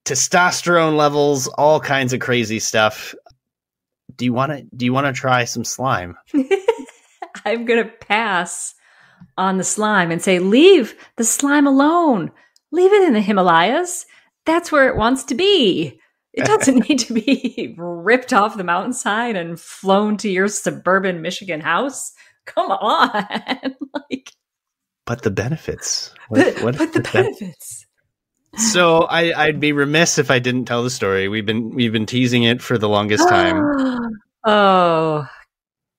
testosterone levels, all kinds of crazy stuff. Do you want to try some slime? I'm going to pass on the slime and say, leave the slime alone. Leave it in the Himalayas. That's where it wants to be. It doesn't need to be ripped off the mountainside and flown to your suburban Michigan house. Come on. But the benefits. But the benefits. So I'd be remiss if I didn't tell the story. We've been teasing it for the longest time. Oh.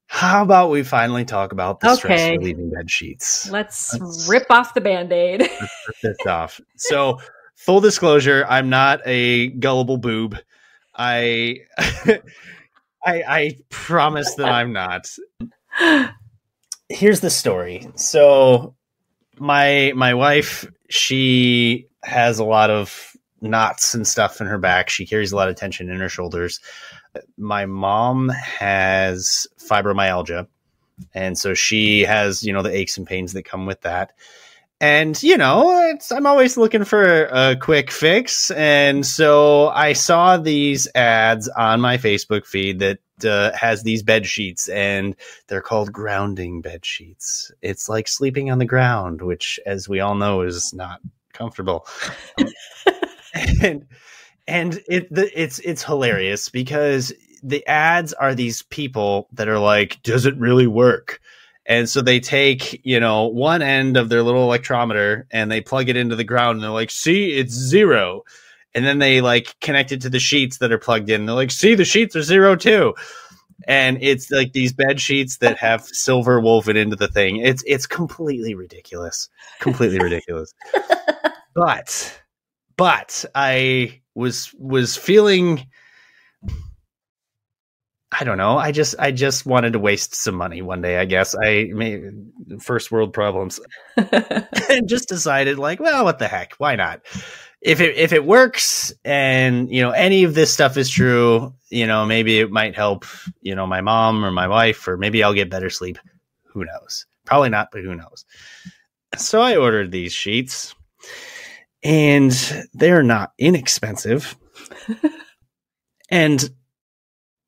How about we finally talk about the stress relieving bed sheets? Let's rip off the Band-Aid. Let's rip this off. So full disclosure, I'm not a gullible boob. I I promise that I'm not. Here's the story. So my wife, she has a lot of knots and stuff in her back. She carries a lot of tension in her shoulders. My mom has fibromyalgia, and so she has, the aches and pains that come with that. And, I'm always looking for a quick fix. And so I saw these ads on my Facebook feed that has these bed sheets, and they're called grounding bed sheets. It's like sleeping on the ground, which, as we all know, is not comfortable. And it's hilarious because the ads are these people that are like, does it really work? And so they take, one end of their little electrometer and they plug it into the ground and they're like, see, it's 0. And then they like connect it to the sheets that are plugged in. They're like, see, the sheets are 0 too. And it's like these bed sheets that have silver woven into the thing. It's completely ridiculous. Completely ridiculous. But I was feeling, I don't know. I just wanted to waste some money one day, I guess. I made first world problems and just decided like, well, what the heck? Why not? If it works and, any of this stuff is true, maybe it might help, my mom or my wife, or maybe I'll get better sleep. Who knows? Probably not, but who knows? So I ordered these sheets and they're not inexpensive. And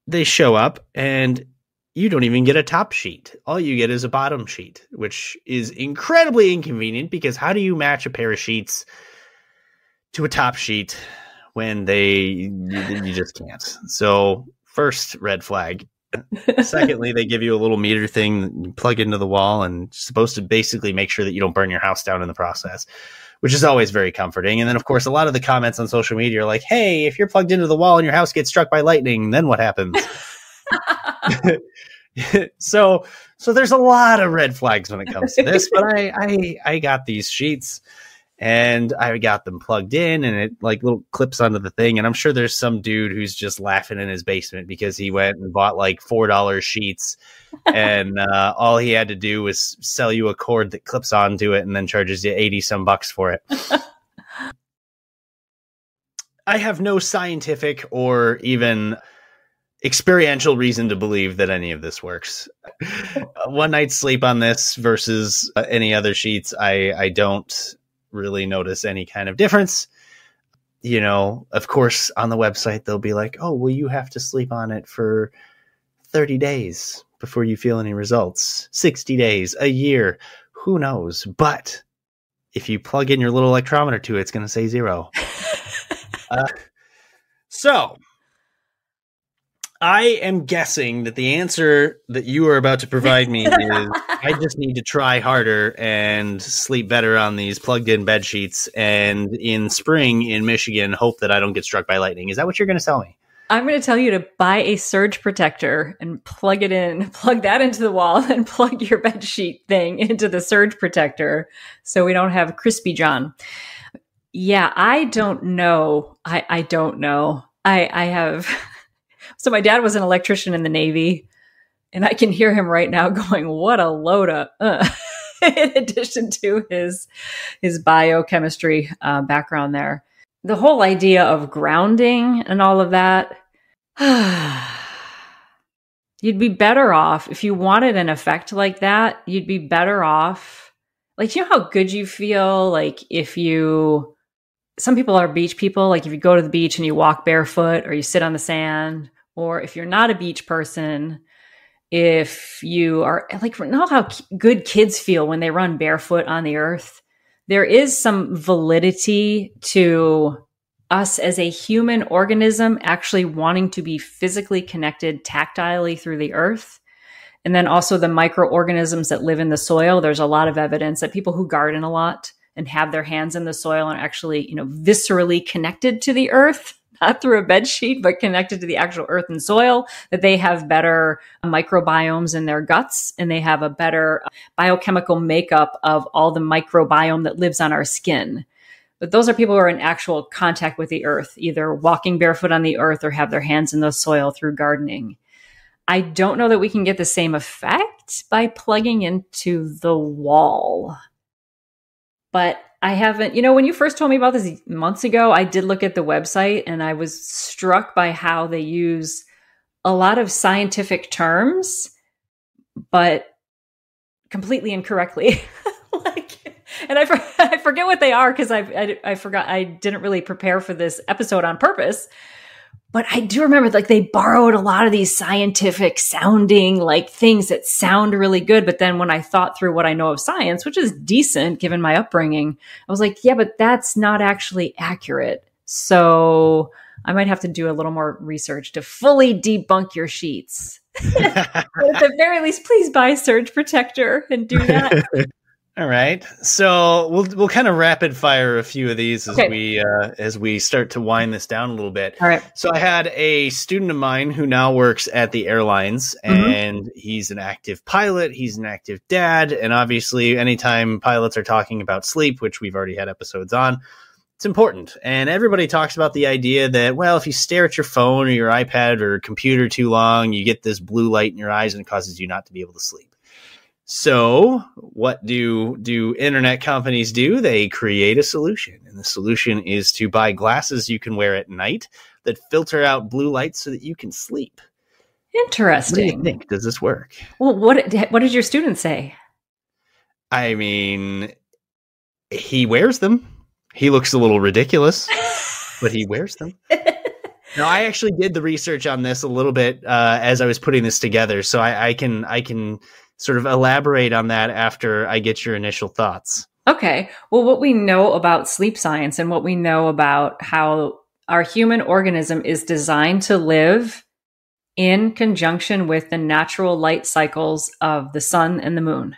they show up and you don't even get a top sheet. All you get is a bottom sheet, which is incredibly inconvenient because how do you match a pair of sheets to a top sheet when you just can't? So first, red flag. Secondly, they give you a little meter thing that you plug into the wall and it's supposed to basically make sure that you don't burn your house down in the process, which is always very comforting. And then, of course, a lot of the comments on social media are like, hey, if you're plugged into the wall and your house gets struck by lightning, then what happens? So there's a lot of red flags when it comes to this. But I got these sheets and I got them plugged in and it like little clips onto the thing. And I'm sure there's some dude who's just laughing in his basement because he went and bought like $4 sheets and all he had to do was sell you a cord that clips onto it and then charges you 80 some bucks for it. I have no scientific or even experiential reason to believe that any of this works. One night's sleep on this versus any other sheets, I don't really notice any kind of difference. Of course, on the website, they'll be like, oh, well, you have to sleep on it for 30 days before you feel any results, 60 days, a year, who knows? But if you plug in your little electrometer to it, it's going to say 0. So I am guessing that the answer that you are about to provide me is I just need to try harder and sleep better on these plugged in bed sheets. And in spring in Michigan, hope that I don't get struck by lightning. Is that what you're going to tell me? I'm going to tell you to buy a surge protector and plug that into the wall and plug your bed sheet thing into the surge protector so we don't have Crispy John. Yeah, I don't know. I don't know. I have... So my dad was an electrician in the Navy, and I can hear him right now going, what a load of, in addition to his biochemistry background there. The whole idea of grounding and all of that, you'd be better off if you wanted an effect like that. You'd be better off. Like, you know how good you feel? Like some people are beach people. Like if you go to the beach and you walk barefoot or you sit on the sand, or if you're not a beach person, if you are like, know how good kids feel when they run barefoot on the earth. There is some validity to us as a human organism actually wanting to be physically connected tactilely through the earth. And then also the microorganisms that live in the soil. There's a lot of evidence that people who garden a lot and have their hands in the soil are actually, viscerally connected to the earth, not through a bed sheet, but connected to the actual earth and soil, that they have better microbiomes in their guts and they have a better biochemical makeup of all the microbiome that lives on our skin. But those are people who are in actual contact with the earth, either walking barefoot on the earth or have their hands in the soil through gardening. I don't know that we can get the same effect by plugging into the wall. But I haven't, when you first told me about this months ago, I did look at the website and I was struck by how they use a lot of scientific terms, but completely incorrectly. And I forget what they are because I forgot. I didn't really prepare for this episode on purpose. But I do remember they borrowed a lot of these scientific sounding things that sound really good. But then when I thought through what I know of science, which is decent given my upbringing, I was like, yeah, but that's not actually accurate. So I might have to do a little more research to fully debunk your sheets. But at the very least, please buy Surge Protector and do that. All right. So we'll kind of rapid fire a few of these as we start to wind this down a little bit. All right. So I had a student of mine who now works at the airlines, and he's an active pilot. He's an active dad. And obviously, anytime pilots are talking about sleep, which we've already had episodes on, it's important. And everybody talks about the idea that, well, if you stare at your phone or your iPad or computer too long, you get this blue light in your eyes and it causes you not to be able to sleep. So what do internet companies do? They create a solution. And the solution is to buy glasses you can wear at night that filter out blue light so that you can sleep. Interesting. What do you think? Does this work? Well, what did your student say? I mean, he wears them. He looks a little ridiculous, but he wears them. No, I actually did the research on this a little bit as I was putting this together. So I can sort of elaborate on that after I get your initial thoughts. Okay. Well, what we know about sleep science and what we know about how our human organism is designed to live in conjunction with the natural light cycles of the sun and the moon.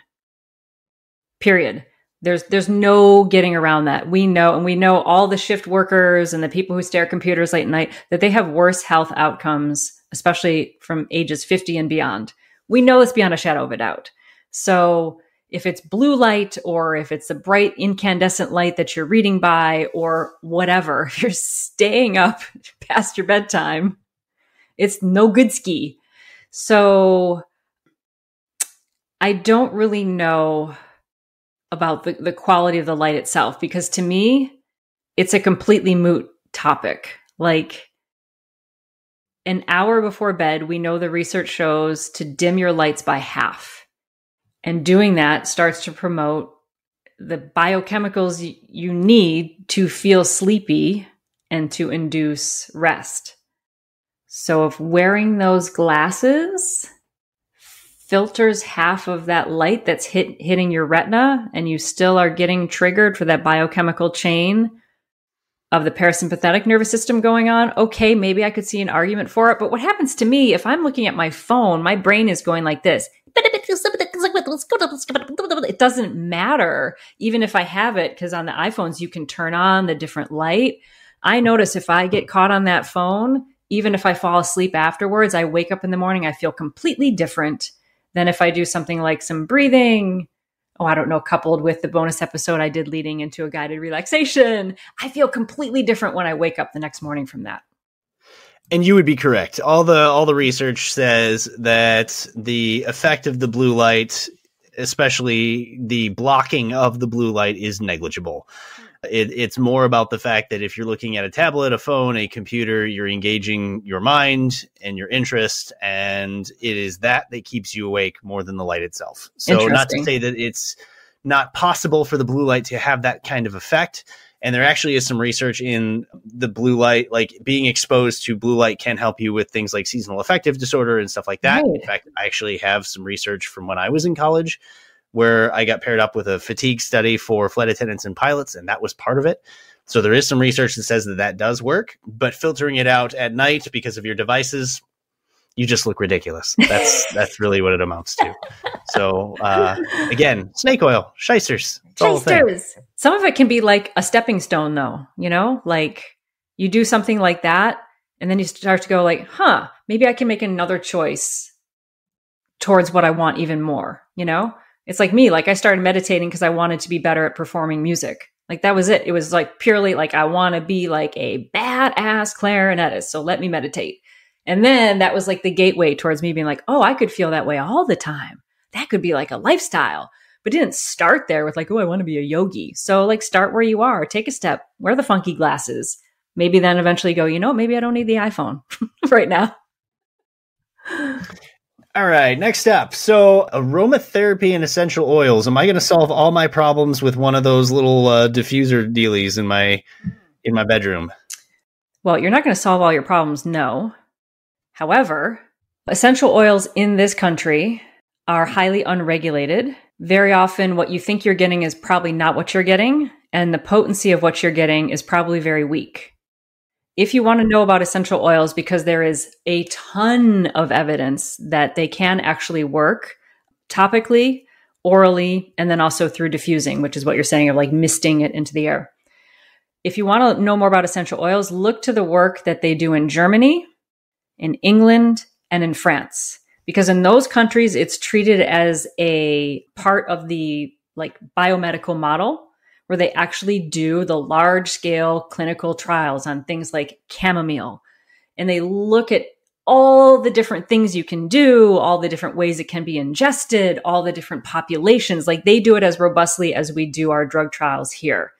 Period. There's no getting around that. We know all the shift workers and the people who stare at computers late at night, that they have worse health outcomes, especially from ages 50 and beyond. We know this beyond a shadow of a doubt. So if it's blue light or if it's a bright incandescent light that you're reading by or whatever, if you're staying up past your bedtime, it's no good ski. So I don't really know about the quality of the light itself, because to me, it's a completely moot topic. An hour before bed, we know the research shows to dim your lights by half. And doing that starts to promote the biochemicals you need to feel sleepy and to induce rest. So if wearing those glasses filters half of that light that's hitting your retina and you still are getting triggered for that biochemical chain of the parasympathetic nervous system going on, okay, maybe I could see an argument for it. But what happens to me if I'm looking at my phone, my brain is going like this. It doesn't matter, even if I have it, because on the iPhones, you can turn on the different light. I notice if I get caught on that phone, even if I fall asleep afterwards, I wake up in the morning, I feel completely different than if I do something like some breathing, coupled with the bonus episode I did leading into a guided relaxation. I feel completely different when I wake up the next morning from that. And you would be correct. All the research says that the effect of the blue light, especially the blocking of the blue light, is negligible. It's more about the fact that if you're looking at a tablet, a phone, a computer, you're engaging your mind and your interest, and it is that keeps you awake more than the light itself. So not to say that it's not possible for the blue light to have that kind of effect. And there actually is some research in the blue light, like being exposed to blue light can help you with things like seasonal affective disorder and stuff like that. Right. In fact, I actually have some research from when I was in college where I got paired up with a fatigue study for flight attendants and pilots, and that was part of it. So there is some research that says that does work, but filtering it out at night because of your devices, you just look ridiculous. That's really what it amounts to. So again, snake oil, shysters. Shysters. Some of it can be like a stepping stone though, like you do something like that and then you start to go like, maybe I can make another choice towards what I want even more, It's like me, I started meditating because I wanted to be better at performing music. Like that was it. It was like purely like, I want to be like a badass clarinetist. So let me meditate. And then that was like the gateway towards me being like, oh, I could feel that way all the time. That could be like a lifestyle. But didn't start there with like, oh, I want to be a yogi. So like start where you are, take a step, wear the funky glasses. Maybe then eventually go, maybe I don't need the iPhone right now. All right, next up. So aromatherapy and essential oils. Am I going to solve all my problems with one of those little diffuser dealies in my bedroom? Well, you're not going to solve all your problems, no. However, essential oils in this country are highly unregulated. Very often what you think you're getting is probably not what you're getting, and the potency of what you're getting is probably very weak. If you want to know about essential oils, because there is a ton of evidence that they can actually work topically, orally, and then also through diffusing, which is what you're saying of like misting it into the air. If you want to know more about essential oils, look to the work that they do in Germany, in England, and in France. Because in those countries, it's treated as a part of the like biomedical model where they actually do the large scale clinical trials on things like chamomile. And they look at all the different things you can do, all the different ways it can be ingested, all the different populations. Like they do it as robustly as we do our drug trials here.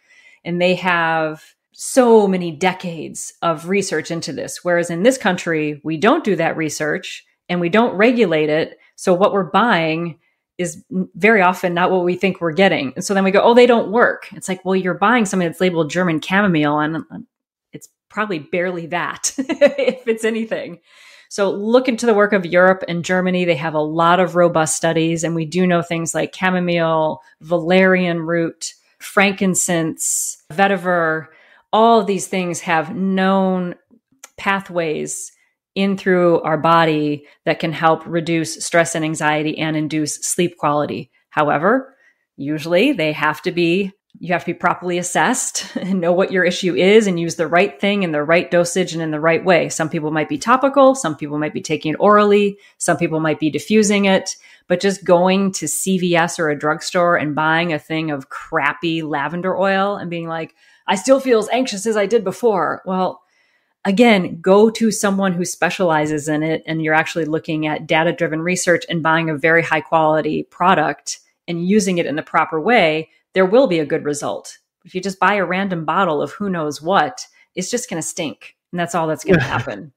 And they have so many decades of research into this. Whereas in this country, we don't do that research and we don't regulate it. So what we're buying is very often not what we think we're getting. And so then we go, oh, they don't work. It's like, well, you're buying something that's labeled German chamomile and it's probably barely that, if it's anything. So look into the work of Europe and Germany. They have a lot of robust studies. And we do know things like chamomile, valerian root, frankincense, vetiver. All of these things have known pathways in through our body that can help reduce stress and anxiety and induce sleep quality. However, usually you have to be properly assessed and know what your issue is and use the right thing in the right dosage and in the right way. Some people might be topical. Some people might be taking it orally. Some people might be diffusing it. But just going to CVS or a drugstore and buying a thing of crappy lavender oil and being like, I still feel as anxious as I did before. Well, again, go to someone who specializes in it and you're actually looking at data-driven research and buying a very high quality product and using it in the proper way, there will be a good result. If you just buy a random bottle of who knows what, it's just going to stink. And that's all that's going to happen.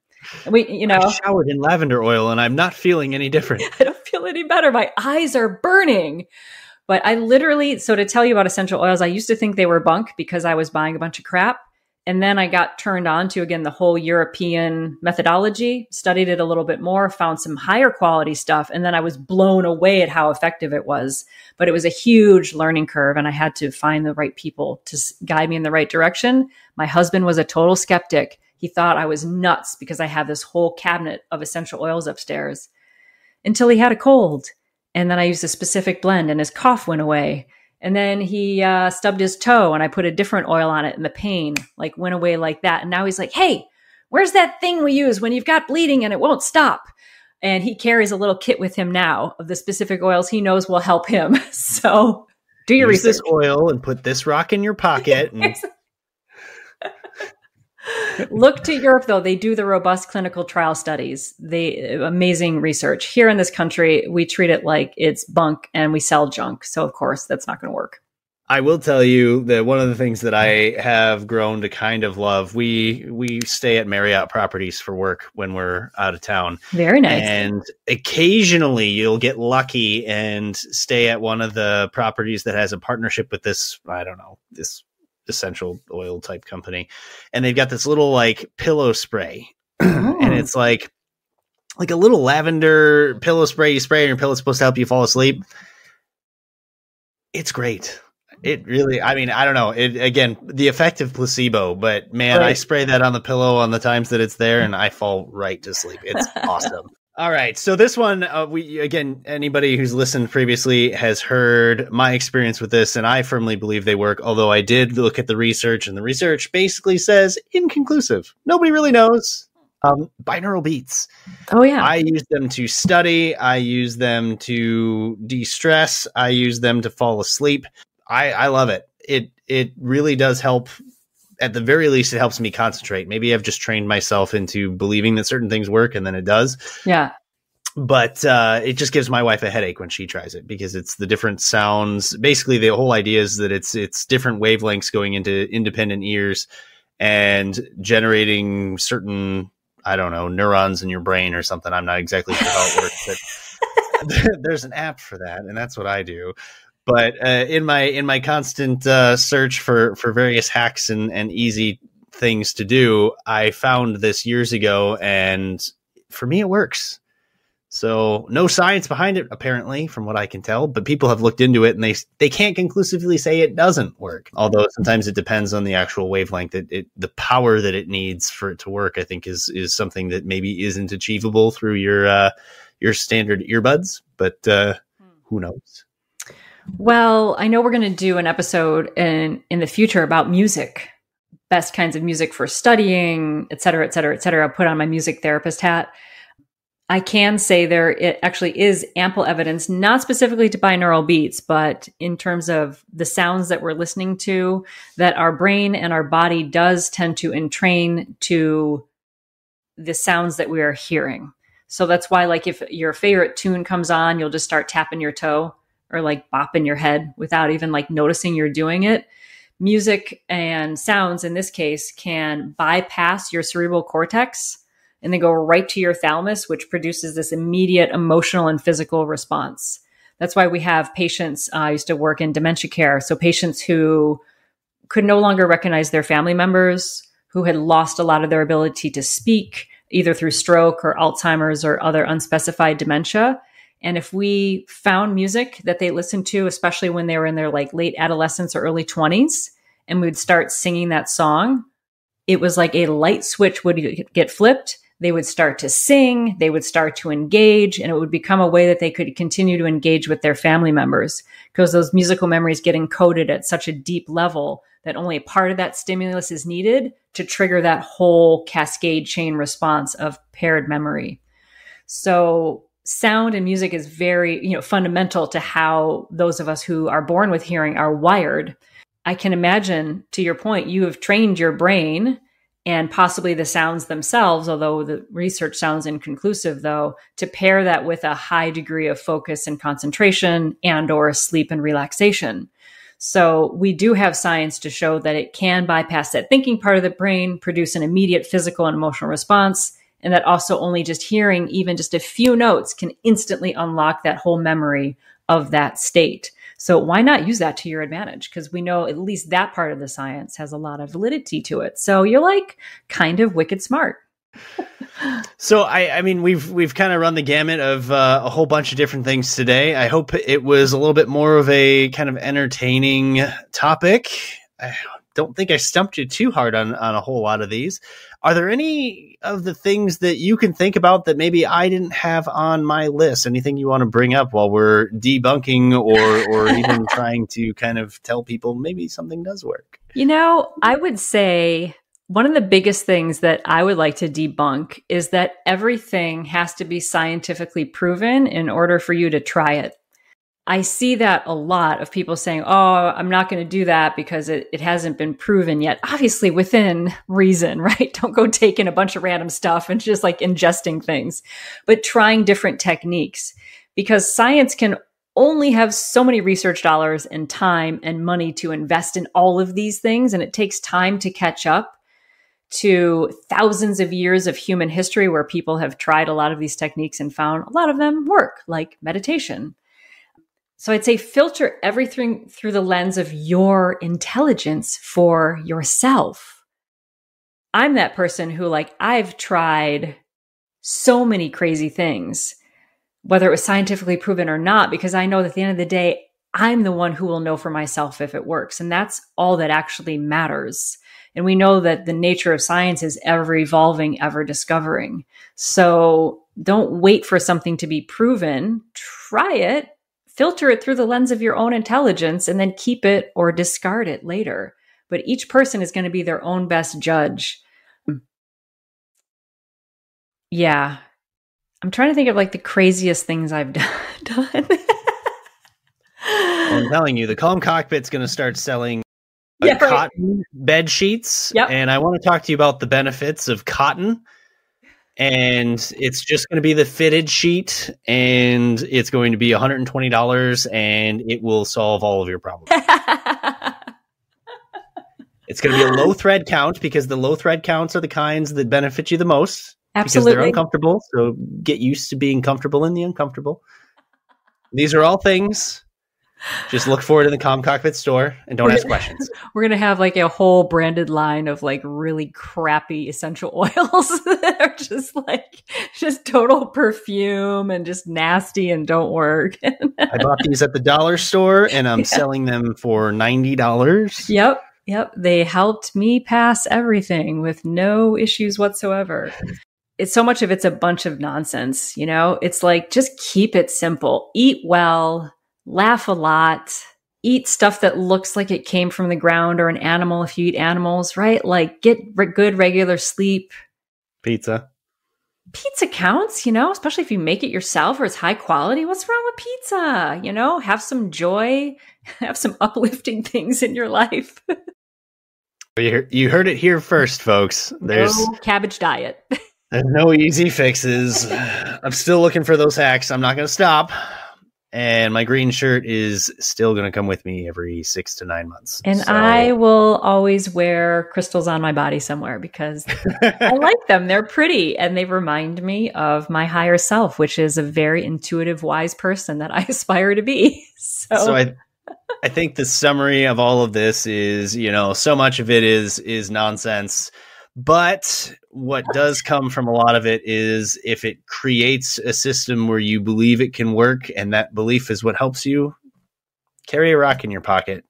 And I showered in lavender oil and I'm not feeling any different. I don't feel any better. My eyes are burning. But so to tell you about essential oils, I used to think they were bunk because I was buying a bunch of crap. And then I got turned on to, again, the whole European methodology, studied it a little bit more, found some higher quality stuff. And then I was blown away at how effective it was. But it was a huge learning curve. And I had to find the right people to guide me in the right direction. My husband was a total skeptic. He thought I was nuts because I have this whole cabinet of essential oils upstairs until he had a cold. And then I used a specific blend and his cough went away. And then he stubbed his toe and I put a different oil on it and the pain like went away like that. And now he's like, hey, where's that thing we use when you've got bleeding and it won't stop? And he carries a little kit with him now of the specific oils he knows will help him. So do your research. Use this oil and put this rock in your pocket. And look to Europe, though. They do the robust clinical trial studies. Amazing research. Here in this country, we treat it like it's bunk and we sell junk. So, of course, that's not going to work. I will tell you that one of the things that I have grown to kind of love, we stay at Marriott properties for work when we're out of town. Very nice. And occasionally you'll get lucky and stay at one of the properties that has a partnership with this essential oil type company. And they've got this little like pillow spray. Oh. And it's like a little lavender pillow spray you spray on your pillow. It's supposed to help you fall asleep. It's great. It really, I don't know. Again, the effective placebo, but man, right. I spray that on the pillow on the times that it's there and I fall right to sleep. It's awesome. All right. So this one, anybody who's listened previously has heard my experience with this, and I firmly believe they work, although I did look at the research, and the research basically says inconclusive. Nobody really knows. Binaural beats. Oh, yeah. I use them to study. I use them to de-stress. I use them to fall asleep. I love it. it really does help. At the very least, it helps me concentrate. Maybe I've just trained myself into believing that certain things work, and then it does. Yeah. But it just gives my wife a headache when she tries it, because it's the different sounds. Basically, the whole idea is that it's different wavelengths going into independent ears and generating certain, I don't know, neurons in your brain or something. I'm not exactly sure how it works, but there's an app for that, and that's what I do. But in my constant search for various hacks and easy things to do, I found this years ago, and for me, it works. So no science behind it, apparently, from what I can tell, but people have looked into it, and they can't conclusively say it doesn't work. Although sometimes it depends on the actual wavelength. The power that it needs for it to work, I think, is something that maybe isn't achievable through your standard earbuds. But who knows? Well, I know we're going to do an episode in the future about music, best kinds of music for studying, et cetera, et cetera, et cetera. I'll put on my music therapist hat. I can say it actually is ample evidence, not specifically to binaural beats, but in terms of the sounds that we're listening to, that our brain and our body does tend to entrain to the sounds that we are hearing. So that's why, like, if your favorite tune comes on, you'll just start tapping your toe or like bopping your head without even like noticing you're doing it. Music and sounds in this case can bypass your cerebral cortex, and they go right to your thalamus, which produces this immediate emotional and physical response. That's why we have patients, I used to work in dementia care, so patients who could no longer recognize their family members, who had lost a lot of their ability to speak, either through stroke or Alzheimer's or other unspecified dementia. And if we found music that they listened to, especially when they were in their like late adolescence or early 20s, and we'd start singing that song, it was like a light switch would get flipped. They would start to sing, they would start to engage, and it would become a way that they could continue to engage with their family members, because those musical memories get encoded at such a deep level that only a part of that stimulus is needed to trigger that whole cascade chain response of paired memory. So sound and music is very, fundamental to how those of us who are born with hearing are wired. I can imagine, to your point, you have trained your brain and possibly the sounds themselves, although the research sounds inconclusive, though, to pair that with a high degree of focus and concentration and or sleep and relaxation. So we do have science to show that it can bypass that thinking part of the brain, produce an immediate physical and emotional response, and that also only just hearing even just a few notes can instantly unlock that whole memory of that state. So why not use that to your advantage? Because we know at least that part of the science has a lot of validity to it. So you're like kind of wicked smart. So I mean, we've kind of run the gamut of a whole bunch of different things today. I hope it was a little bit more of a kind of entertaining topic. I don't think I stumped you too hard on a whole lot of these. Are there any of the things that you can think about that maybe I didn't have on my list? Anything you want to bring up while we're debunking or even trying to kind of tell people maybe something does work? I would say one of the biggest things that I would like to debunk is that everything has to be scientifically proven in order for you to try it. I see that a lot of people saying, oh, I'm not going to do that because it hasn't been proven yet. Obviously within reason, right? Don't go taking a bunch of random stuff and just like ingesting things, but trying different techniques, because science can only have so many research dollars and time and money to invest in all of these things. And it takes time to catch up to thousands of years of human history where people have tried a lot of these techniques and found a lot of them work, like meditation. So I'd say filter everything through the lens of your intelligence for yourself. I'm that person who I've tried so many crazy things, whether it was scientifically proven or not, because I know that at the end of the day, I'm the one who will know for myself if it works. And that's all that actually matters. And we know that the nature of science is ever evolving, ever discovering. So don't wait for something to be proven. Try it. Filter it through the lens of your own intelligence and then keep it or discard it later. But each person is going to be their own best judge. Yeah. I'm trying to think of the craziest things I've done. I'm telling you, the Calm Cockpit's going to start selling Yeah, cotton bed sheets. Yep. And I want to talk to you about the benefits of cotton. And it's just going to be the fitted sheet, and it's going to be $120, and it will solve all of your problems. It's going to be a low thread count, because the low thread counts are the kinds that benefit you the most. Absolutely. Because they're uncomfortable. So get used to being comfortable in the uncomfortable. These are all things. Just look for it in the Calm Cockpit store and don't ask questions. We're going to have like a whole branded line of like really crappy essential oils that are just total perfume and just nasty and don't work. I bought these at the dollar store, and I'm selling them for $90. Yep. They helped me pass everything with no issues whatsoever. It's so much of it's a bunch of nonsense, you know? It's like, just keep it simple. Eat well. Laugh a lot, eat stuff that looks like it came from the ground or an animal if you eat animals, right? Like get good regular sleep. Pizza Counts, you know, especially if you make it yourself or it's high quality. What's wrong with pizza? You know, have some joy, have some uplifting things in your life. You heard it here first, folks. There's no cabbage diet. There's no easy fixes. I'm still looking for those hacks. I'm not going to stop. And my green shirt is still going to come with me every 6 to 9 months. And I will always wear crystals on my body somewhere because I like them. They're pretty. And they remind me of my higher self, which is a very intuitive, wise person that I aspire to be. So I think the summary of all of this is, you know, so much of it is nonsense. But what does come from a lot of it is if it creates a system where you believe it can work and that belief is what helps you, carry a rock in your pocket.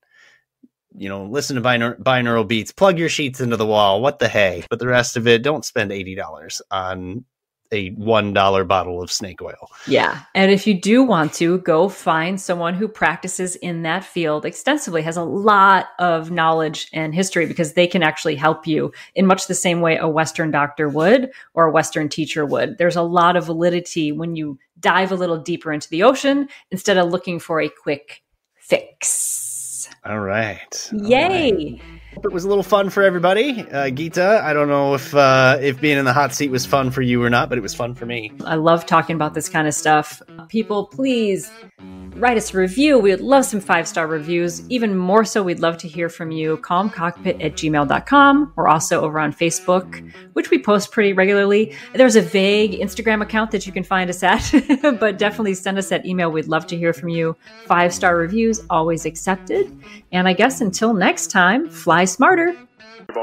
You know, listen to binaural beats, plug your sheets into the wall. What the hey? But the rest of it, don't spend $80 on a $1 bottle of snake oil. Yeah. And if you do want to, go find someone who practices in that field extensively, has a lot of knowledge and history, because they can actually help you in much the same way a Western doctor would or a Western teacher would. There's a lot of validity when you dive a little deeper into the ocean instead of looking for a quick fix. All right. Yay. All right. Hope it was a little fun for everybody. Gita, I don't know if being in the hot seat was fun for you or not, but it was fun for me. I love talking about this kind of stuff. People, please write us a review. We would love some 5-star reviews. Even more so, we'd love to hear from you. calmcockpit@gmail.com. We're also over on Facebook, which we post pretty regularly. There's a vague Instagram account that you can find us at, but definitely send us that email. We'd love to hear from you. 5-star reviews, always accepted. And I guess until next time, fly smarter.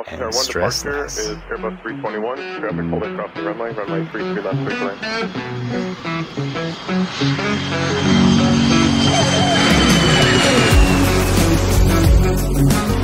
And stress less. Is Airbus 321, traffic holding crossing runway 33 left 3 line.